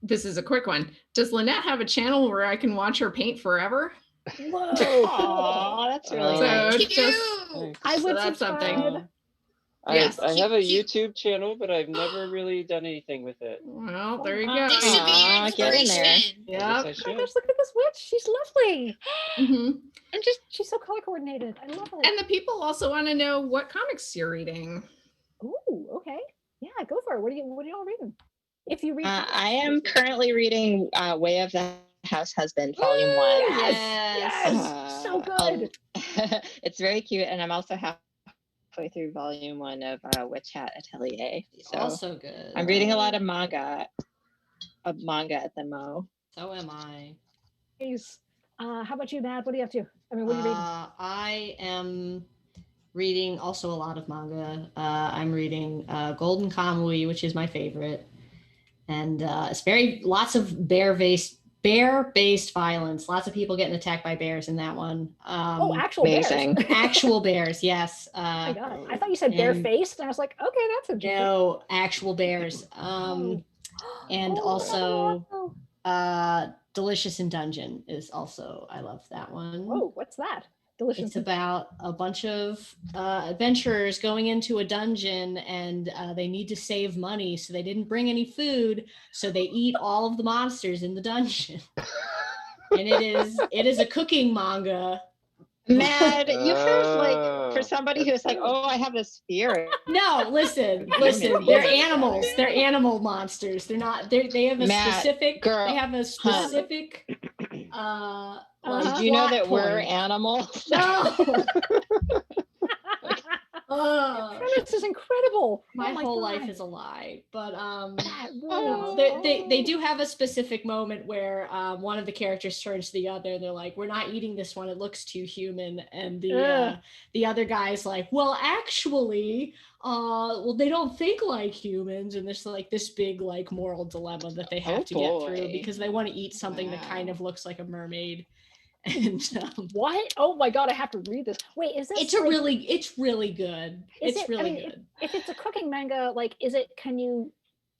This is a quick one. Does Linette have a channel where I can watch her paint forever? Whoa. Oh, that's really So- nice. Cute. just- I would that's subscribe. something. I, Yes. I have a Cute. YouTube channel, but I've never really done anything with it. Well, there you Aw. go. This should be your Aw, get in there. inspiration. I guess Yep. I Oh my should. gosh, look at this witch. She's lovely. hmm And she's so color coordinated. I love it. And the people also want to know what comics you're reading. Ooh, okay. Yeah, go for it. What are y'all reading? If you read comics, I am please. currently reading Way of the House Husband, Volume 1. Yes. So good. It's very cute, and I'm also halfway through Volume 1 of Witch Hat Atelier. So Also good. I'm reading a lot of manga at the Mo. So am I. Please. How about you, Matt? What are you up to? I mean, what are you reading? I am reading also a lot of manga. I'm reading Golden Kamuy, which is my favorite, and it's lots of bear-based violence. Lots of people getting attacked by bears in that one. Actual Amazing. bears. Actual bears, yes. Oh my God. I thought you said bare-faced, and I was like, okay, that's interesting. No, actual bears. And Oh, also wow. Delicious in Dungeon is also, I love that one. Whoa, what's that? Delicious. It's about a bunch of adventurers going into a dungeon, and they need to save money, so they didn't bring any food, so they eat all of the monsters in the dungeon. And it is a cooking manga. Mad, you first like Oh, for somebody who's like, oh, I have this fear. No, listen. They're animals. They're animal monsters. They're not. They have a Matt, specific. girl, They have a specific. Uh-huh. Do you know plot that we're point. animals? No. Premise is incredible. My Oh my whole God. life is a lie, but That Oh. rules. they do have a specific moment where one of the characters turns to the other and they're like, we're not eating this one, it looks too human, and the other guy's like, well, actually they don't think like humans, and there's like this big like moral dilemma that they have Oh, to get through boy. because they want to eat something that kind Wow. of looks like a mermaid. And What? Oh my God, I have to read this. Wait, is this it's like, really good. Is It's it- I really mean, good. if it's a cooking manga, like can you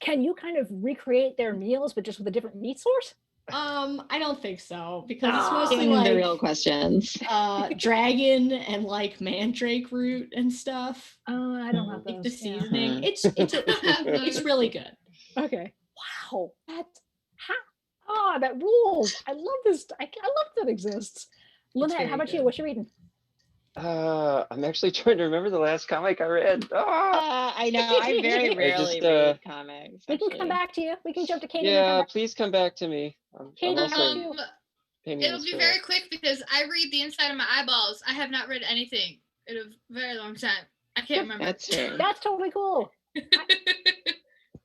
kind of recreate their meals but just with a different meat source? I don't think so, because it's Ah. mostly Asking like the real questions. dragon and like mandrake root and stuff, I don't have like those. the yeah. seasoning. It's really good. Okay. Wow. That's God, that rules. I love this. I love that exists. Lynette, very how about you? good. What you reading? I'm actually trying to remember the last comic I read. I know. I very I rarely just, read comics. We can come actually. back to you. We can jump to Katie. And then come yeah, back. please come back to me. I'm Katie, how also about you? pain in It'll the be scroll. very quick because I read the inside of my eyeballs. I have not read anything in a very long time. I can't remember. That's fair. That's totally cool. I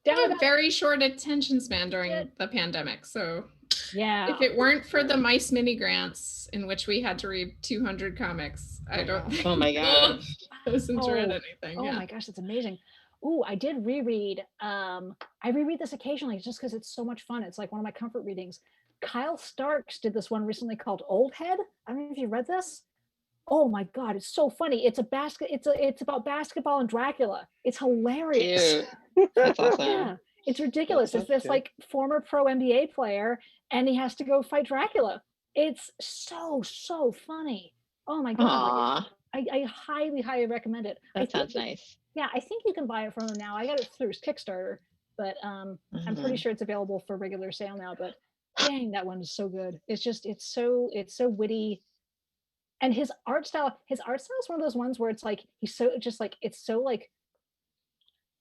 Down had with a that. very short attention span during the pandemic. So Yeah. if it weren't for the mice mini grants in which we had to read 200 comics, I don't think Oh my gosh. I hasn't read Oh, anything. Oh yeah. my gosh, that's amazing. Ooh, I did reread. I reread this occasionally just because it's so much fun. It's like one of my comfort readings. Kyle Starks did this one recently called Old Head. I don't know if you read this. Oh my God, it's so funny. It's about basketball and Dracula. It's hilarious. Cute. That's awesome. Yeah, it's ridiculous. It's sounds this good. like former pro NBA player, and he has to go fight Dracula. It's so funny. Oh my God. Aw, I highly, highly recommend it. I that sounds think, nice. yeah, I think you can buy it from them now. I got it through Kickstarter, but I'm pretty sure it's available for regular sale now. But dang, that one is so good. It's so witty. And his art style is one of those ones where it's like he's so just like it's so like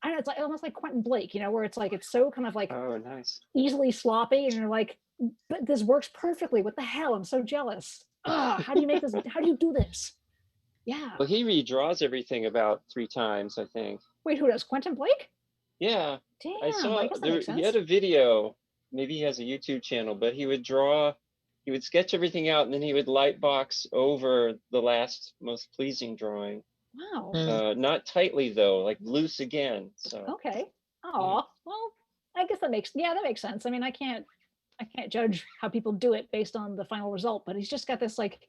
I don't know, it's like almost like Quentin Blake, where it's like it's so kind of like Oh, nice. easily sloppy, and you're like, but this works perfectly. What the hell? I'm so jealous. How do you make this? How do you do this? Yeah. Well, he redraws everything about 3 times, I think. Wait, who does? Quentin Blake? Yeah, Damn, I saw guess that makes he sense. had a video. Maybe he has a YouTube channel, but he would sketch everything out, and then he would light box over the last most pleasing drawing. Wow. Not tightly though, like loose again. So Okay. Oh, well, I guess that makes sense. I mean, I can't judge how people do it based on the final result, but he's just got this like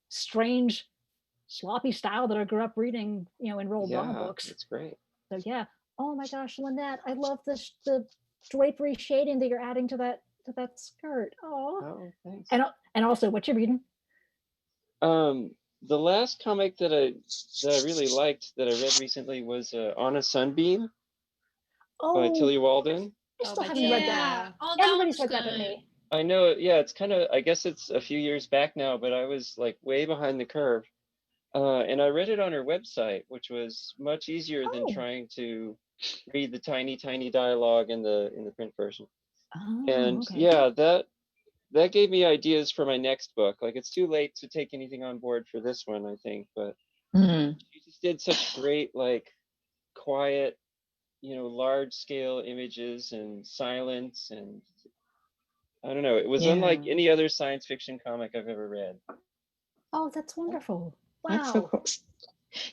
strange sloppy style that I grew up reading, in Roald Dahl books. it's great. So yeah. Oh my gosh, Lynette, I love the drapery shading that you're adding to that skirt. Oh, thanks. And also, what you're reading? The last comic that I really liked that I read recently was On a Sunbeam by Tilly Walden. I still haven't read that. Oh, that Everybody's one's read that but good. me. I know, yeah, it's kind of, I guess it's a few years back now, but I was like way behind the curve. And I read it on her website, which was much easier than trying to read the tiny dialogue in the print version. And yeah, that gave me ideas for my next book. Like, it's too late to take anything on board for this one, I think, but she just did such great, like, quiet, large scale images and silence, and I don't know, it was unlike any other science fiction comic I've ever read. Oh, that's wonderful. Wow. That's so cool.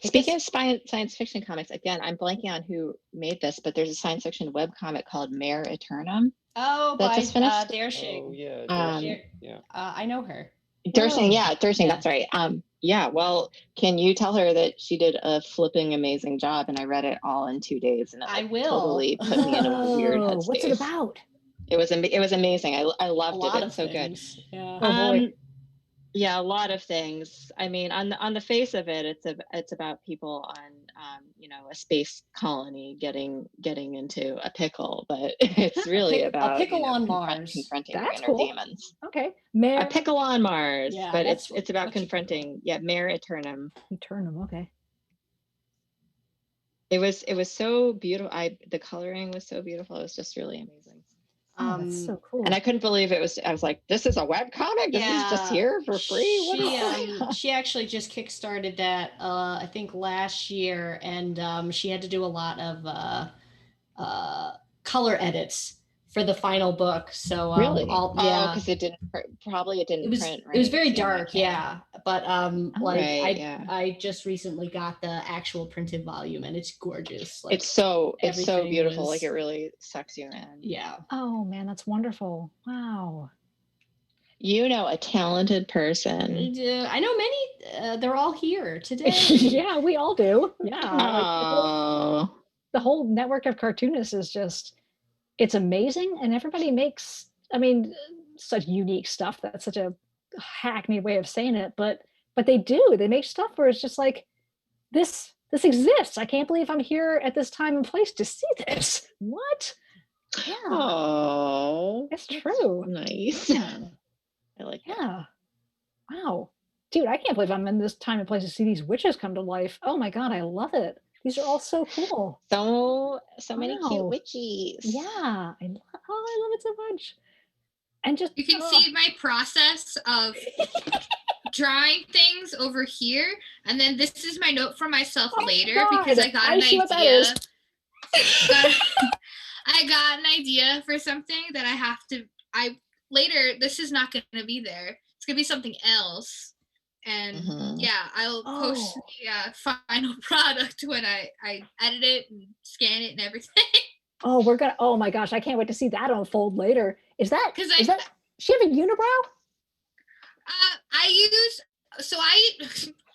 Speaking of science fiction comics, again, I'm blanking on who made this, but there's a science fiction webcomic called Mare Eternum. Oh, That by just finished? Dershing. Oh yeah, yeah. I know her. Dershing, Wow. Dershing, that's right. Yeah, well, can you tell her that she did a flipping amazing job, and I read it all in 2 days, and it I will. totally put me in a weird Whoa, headspace. what's it about? It was amazing. I loved A lot it. of It's so things. good. Yeah. Oh boy. Yeah, a lot of things. I mean, on the face of it, it's about people on a space colony getting into a pickle, but it's really about a pickle on Mars. confronting That's their inner cool. demons. Okay. A Mare pickle on Mars, Yeah, but that's it's about much confronting. Yeah, Mare Eternum. Eternum. Okay. It was so beautiful. The coloring was so beautiful. It was just really amazing. Oh, that's so cool. And I couldn't believe it was. I was like, "This is a web comic. This is just here for free." What is going on? She actually just kickstarted that I think last year, and she had to do a lot of color edits for the final book. So Really? yeah, because it didn't print. Right? It was very So dark, yeah. But I just recently got the actual printed volume, and it's gorgeous. Like, it's so beautiful. was- Like, it really sucks you in. Yeah. Oh man, that's wonderful. Wow. A talented person. I know many. They're all here today. Yeah, we all do. Yeah. Oh. The whole network of cartoonists is just, it's amazing, and everybody makes, such unique stuff. That's such a hackneyed way of saying it, but they make stuff where it's just like, this exists. I can't believe I'm here at this time and place to see this. What? Yeah, Oh, it's true. nice. Yeah. I like that. Yeah. Wow. Dude, I can't believe I'm in this time and place to see these witches come to life. Oh my God, I love it. These are all so cool. So many cute Wow. witchies. Yeah. I love it so much. And just You can see my process of drawing things over here, and then this is my note for myself Oh my later God, because I got I an see what that idea. is. I got an idea for something that I have to. Later. This is not going to be there. It's going to be something else, and yeah, I'll post Oh. the final product when I edit it and scan it and everything. Oh, oh my gosh, I can't wait to see that unfold later. Is that she have a unibrow?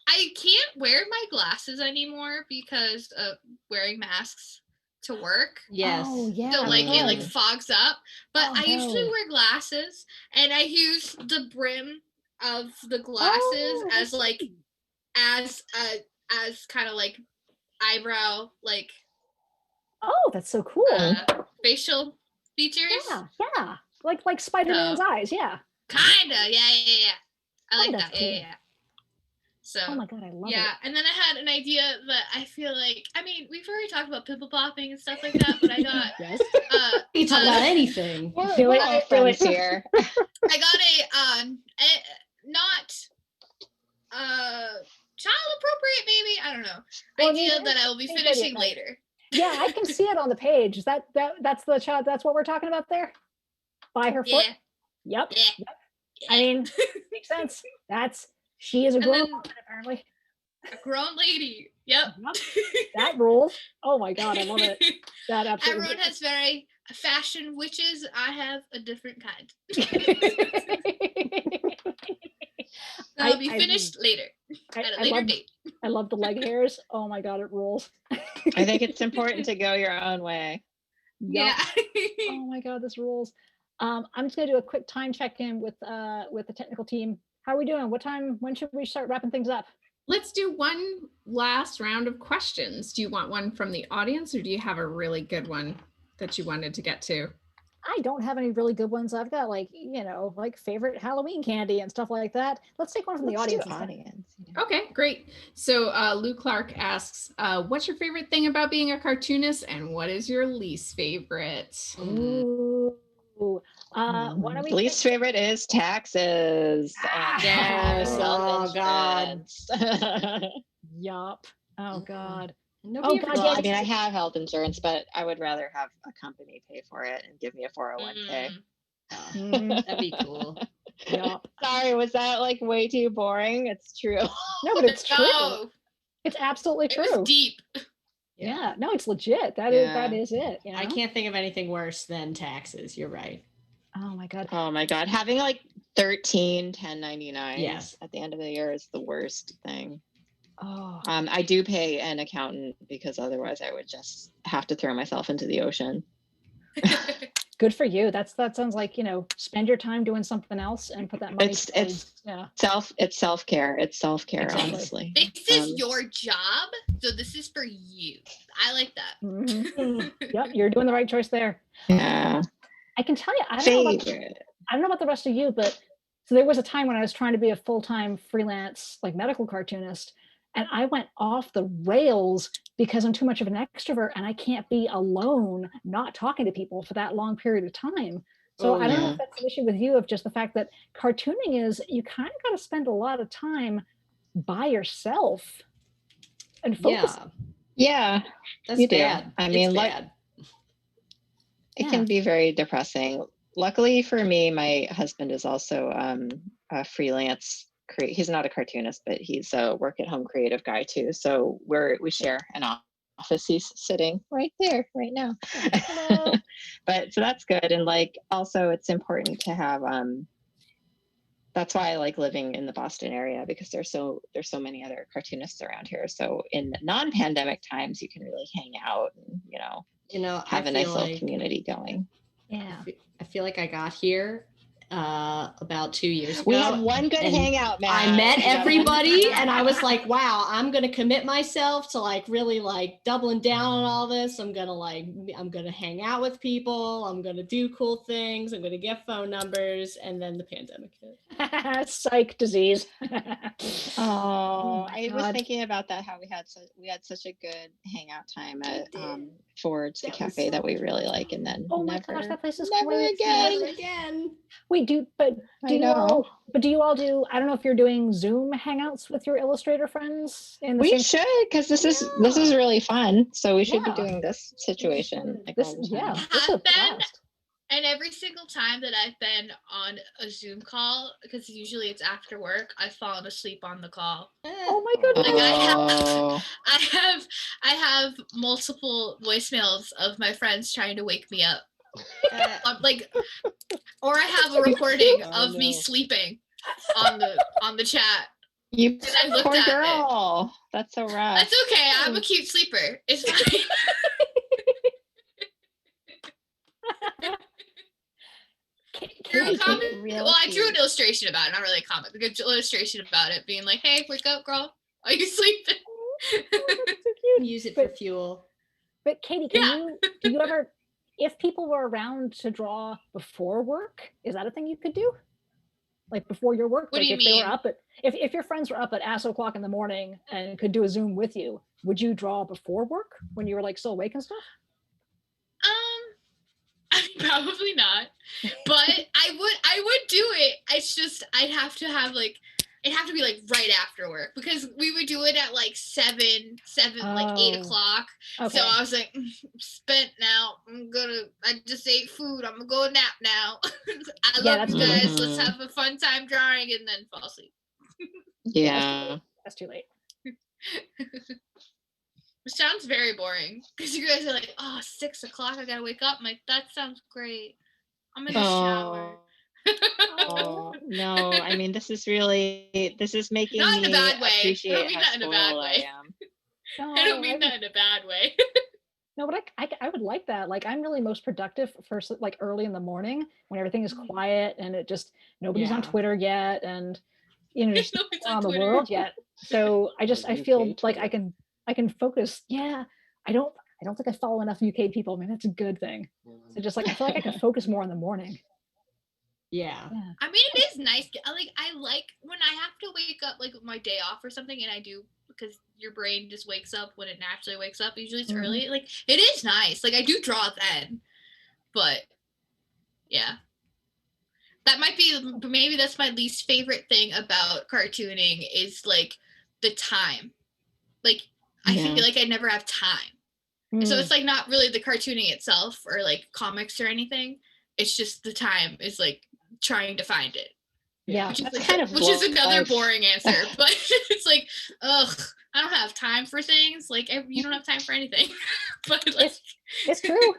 I can't wear my glasses anymore because of wearing masks to work. Yes. Oh yeah. So like it like fogs up. But Oh, I usually no. wear glasses, and I use the brim of the glasses as like as kind of like eyebrow like Oh, that's so cool. facial features. Yeah. Like Spider-Man's eyes, yeah. Kinda, yeah. I like that. Cool. Yeah. So oh my God, I love it. Yeah, and then I had an idea that I feel like, I mean, we've already talked about pimple popping and stuff like that, but I got yes. You talk about anything. We're all friends here. I got a not child appropriate, maybe, I don't know, idea that I will be finishing later. Yeah, I can see it on the page. That's the child. That's what we're talking about there. By her foot. Yep. I mean, makes sense. She is a grown woman apparently. A grown lady. Yep. That rules. Oh my God, I love it. That absolutely. Everyone has very fashion witches. I have a different kind. That'll be finished later at a later date. I love the leg hairs. Oh my God, it rules. I think it's important to go your own way. Yep. Oh my God, this rules. I'm just gonna do a quick time check-in with the technical team. How are we doing? When should we start wrapping things up? Let's do one last round of questions. Do you want one from the audience, or do you have a really good one that you wanted to get to? I don't have any really good ones. I've got like favorite Halloween candy and stuff like that. Let's take one from the audience. Okay, great. So Lou Clark asks, what's your favorite thing about being a cartoonist, and what is your least favorite? Ooh. Least favorite is taxes. Yes. Oh God. Yup. Oh God. I mean, I have health insurance, but I would rather have a company pay for it and give me a 401k. That'd be cool. Yup. Sorry, was that like way too boring? It's true. No, but it's true. It's absolutely true. It was deep. Yeah. No, it's legit. That is it. You know? I can't think of anything worse than taxes. You're right. Oh my God. Oh my God. Having like 13 1099s at the end of the year is the worst thing. Oh. I do pay an accountant because otherwise I would just have to throw myself into the ocean. Good for you. That sounds like, spend your time doing something else and put that money. It's self-care. It's self-care, exactly. Honestly. This is your job, so this is for you. I like that. Mm-hmm. Yep, you're doing the right choice there. Yeah. I can tell you, I don't know about the rest of you, but so there was a time when I was trying to be a full-time freelance, like medical cartoonist, and I went off the rails because I'm too much of an extrovert and I can't be alone, not talking to people for that long period of time. So I don't know if that's an issue with you, of just the fact that cartooning is, you kind of got to spend a lot of time by yourself and focus. Yeah. That's bad. I mean, it can be very depressing. Luckily for me, my husband is also a freelance. He's not a cartoonist, but he's a work-at-home creative guy too. So we share an office. He's sitting right there right now. But so that's good. And like also, it's important to have. That's why I like living in the Boston area, because there's so many other cartoonists around here. So in non-pandemic times, you can really hang out and have a nice little community going. Yeah, I feel like I got here about 2 years ago. We had one good and hangout, man. I met everybody and I was like, wow, I'm going to commit myself to like really like doubling down on all this. I'm going to hang out with people. I'm going to do cool things. I'm going to get phone numbers. And then the pandemic hit. Psych disease. Oh, my I was God. thinking about that, how we had such a good hangout time at Ford's, the That was cafe so that we really like, and then Oh my gosh, that place is never great. again. Never again. We do, but do I you all? know. But do you all do? I don't know if you're doing Zoom hangouts with your illustrator friends in the We same. should, because this is really fun. So we should be Yeah. doing this situation like all the time. Yeah, this is a Have been. blast. And every single time that I've been on a Zoom call, because usually it's after work, I've fallen asleep on the call. Oh my goodness. Like Oh. I have multiple voicemails of my friends trying to wake me up. Or I have a recording of me sleeping on the chat. You And I looked poor at it. girl. That's so rough. That's okay. I'm a cute sleeper. It's fine. Drew a comic. Well, I drew an illustration about it, not really a comic. A good illustration about it, being like, "Hey, wake up, girl. Are you sleeping?" Use it for fuel. But Katie, do you ever, if people were around to draw before work, is that a thing you could do? Like before your work? What like do you if mean? They were up at, if your friends were up at ass o'clock in the morning and could do a Zoom with you, would you draw before work when you were like still awake and stuff? I mean, probably not, but I would do it. It's just it'd have to be like right after work, because we would do it at like 7, like 8 o'clock. Okay. So I was like, spent now. I just ate food. I'm gonna go nap now. I love you guys. Let's have a fun time drawing, and then fall asleep. Yeah. That's too late. It sounds very boring, because you guys are like, oh, 6 o'clock, I gotta wake up. I'm like, that sounds great. I'm in the shower. Oh, no, I mean, this is making Not in a me bad way. appreciate I don't mean how that in a bad spoiled way. I am. No, I don't mean that in a bad way. No, but I would like that. Like I'm really most productive first, like early in the morning when everything is quiet and it just nobody's on Twitter yet, and just Nobody's on the Twitter. world yet. So I feel UK like Twitter. I can focus. Yeah, I don't think I follow enough UK people. Maybe that's a good thing. So just like I feel like I can focus more in the morning. Yeah. I mean, it is nice. I like when I have to wake up, like my day off or something, and I do, because your brain just wakes up when it naturally wakes up. Usually it's early. Like it is nice. Like I do draw then, but yeah, that might be, maybe that's my least favorite thing about cartooning is like the time. Like I feel like I never have time. And so it's like not really the cartooning itself or like comics or anything. It's just the time is like trying to find it. Yeah, Which is, That's like, kind of which is another life. boring answer, but it's like, ugh, I don't have time for things. Like you don't have time for anything. But like, it's true.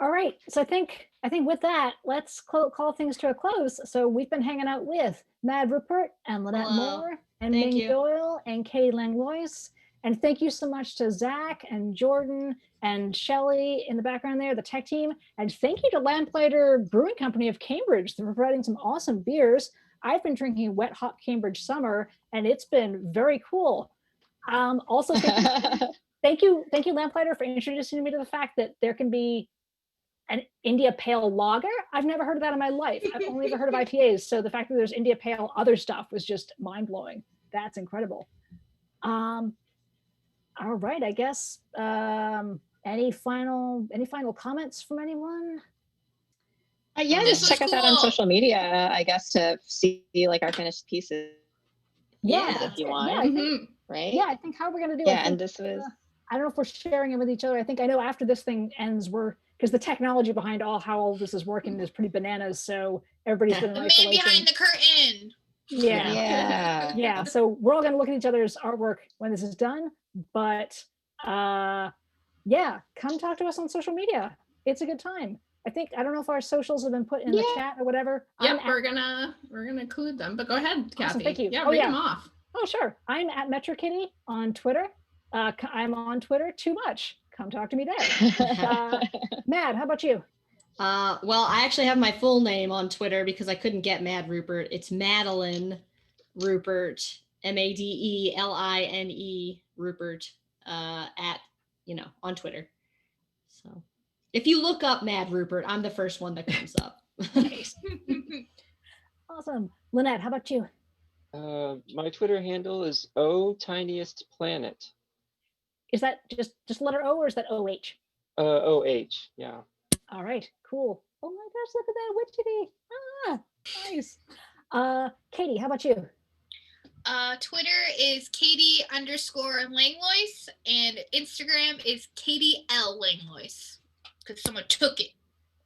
All right, so I think with that, let's call things to a close. So we've been hanging out with Mad Rupert and Linette Hello. Moore and Thank Ming you. Doyle and Katie Langlois. And thank you so much to Zach and Jordan and Shelley in the background there, the tech team. And thank you to Lamplighter Brewing Company of Cambridge for providing some awesome beers. I've been drinking Wet Hot Cambridge Summer, and it's been very cool. Also, thank you, Lamplighter, for introducing me to the fact that there can be an India Pale Lager. I've never heard of that in my life. I've only ever heard of IPAs. So the fact that there's India Pale other stuff was just mind-blowing. That's incredible. All right, I guess. Any final comments from anyone? Yeah, This just was check us out on cool. social media, I guess, to see like our finished pieces Yeah, if you want. Yeah, I think, Mhm. yeah, I think how we're gonna do. Yeah, I think, and this was I don't know if we're sharing it with each other. I know after this thing ends, because the technology behind how all this is working is pretty bananas. So everybody's been in The man isolation. behind the curtain. Yeah. yeah. So we're all gonna look at each other's artwork when this is done. But yeah, come talk to us on social media. It's a good time. I don't know if our socials have been put in the chat or whatever. Yep, we're gonna include them. But go ahead, Kathy. Awesome, thank you. Yeah, Oh, read yeah. them off. Oh, sure. I'm at MetroKitty on Twitter. I'm on Twitter too much. Come talk to me there. Matt, how about you? Well, I actually have my full name on Twitter because I couldn't get Mad Rupert. It's Madeline Rupert, Madeline Rupert, at, on Twitter. So if you look up Mad Rupert, I'm the first one that comes up. Nice. Awesome. Linette, how about you? My Twitter handle is OTiniestPlanet. Is that just letter O or is that OH? OH, yeah. All right, cool. Oh my gosh, look at that witchetty. Nice. Katie, how about you? Twitter is Katie_Langlois and Instagram is Katie L Langlois because someone took it.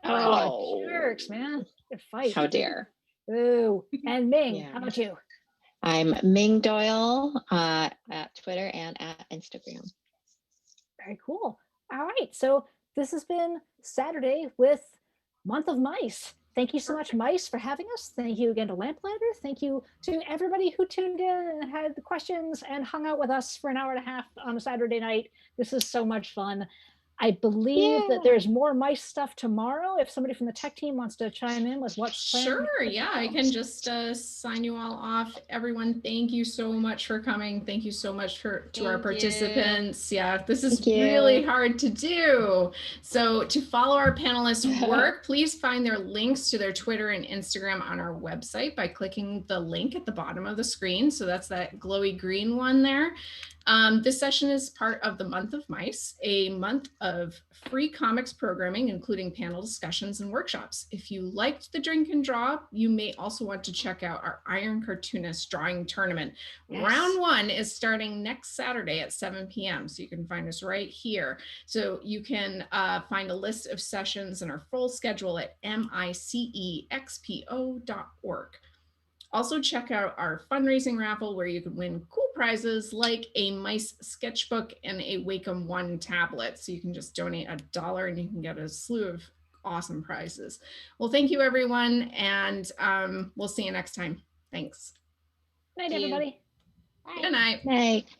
Oh, jerks, man. Good fight. How dare. Ooh. And Ming, Yeah. how about you? I'm Ming Doyle at Twitter and at Instagram. Very cool. All right, so this has been Saturday with Month of Mice. Thank you so much, Mice, for having us. Thank you again to Lamplighter. Thank you to everybody who tuned in and had the questions and hung out with us for an hour and a half on a Saturday night. This is so much fun. I believe that there's more mice stuff tomorrow. If somebody from the tech team wants to chime in with what's planned. Sure, yeah, I can just sign you all off. Everyone, thank you so much for coming. Thank you so much to our participants. Yeah, this is really hard to do. So to follow our panelists' work, please find their links to their Twitter and Instagram on our website by clicking the link at the bottom of the screen. So that's that glowy green one there. This session is part of the Month of Mice, a month of free comics programming, including panel discussions and workshops. If you liked the Drink and Draw, you may also want to check out our Iron Cartoonist Drawing Tournament. Yes. Round 1 is starting next Saturday at 7 p.m. So you can find us right here. So you can find a list of sessions and our full schedule at micexpo.org. Also check out our fundraising raffle where you can win cool prizes like a mice sketchbook and a Wacom One tablet. So you can just donate $1 and you can get a slew of awesome prizes. Well, thank you everyone. And we'll see you next time. Thanks. Night, everybody. Good night. Night.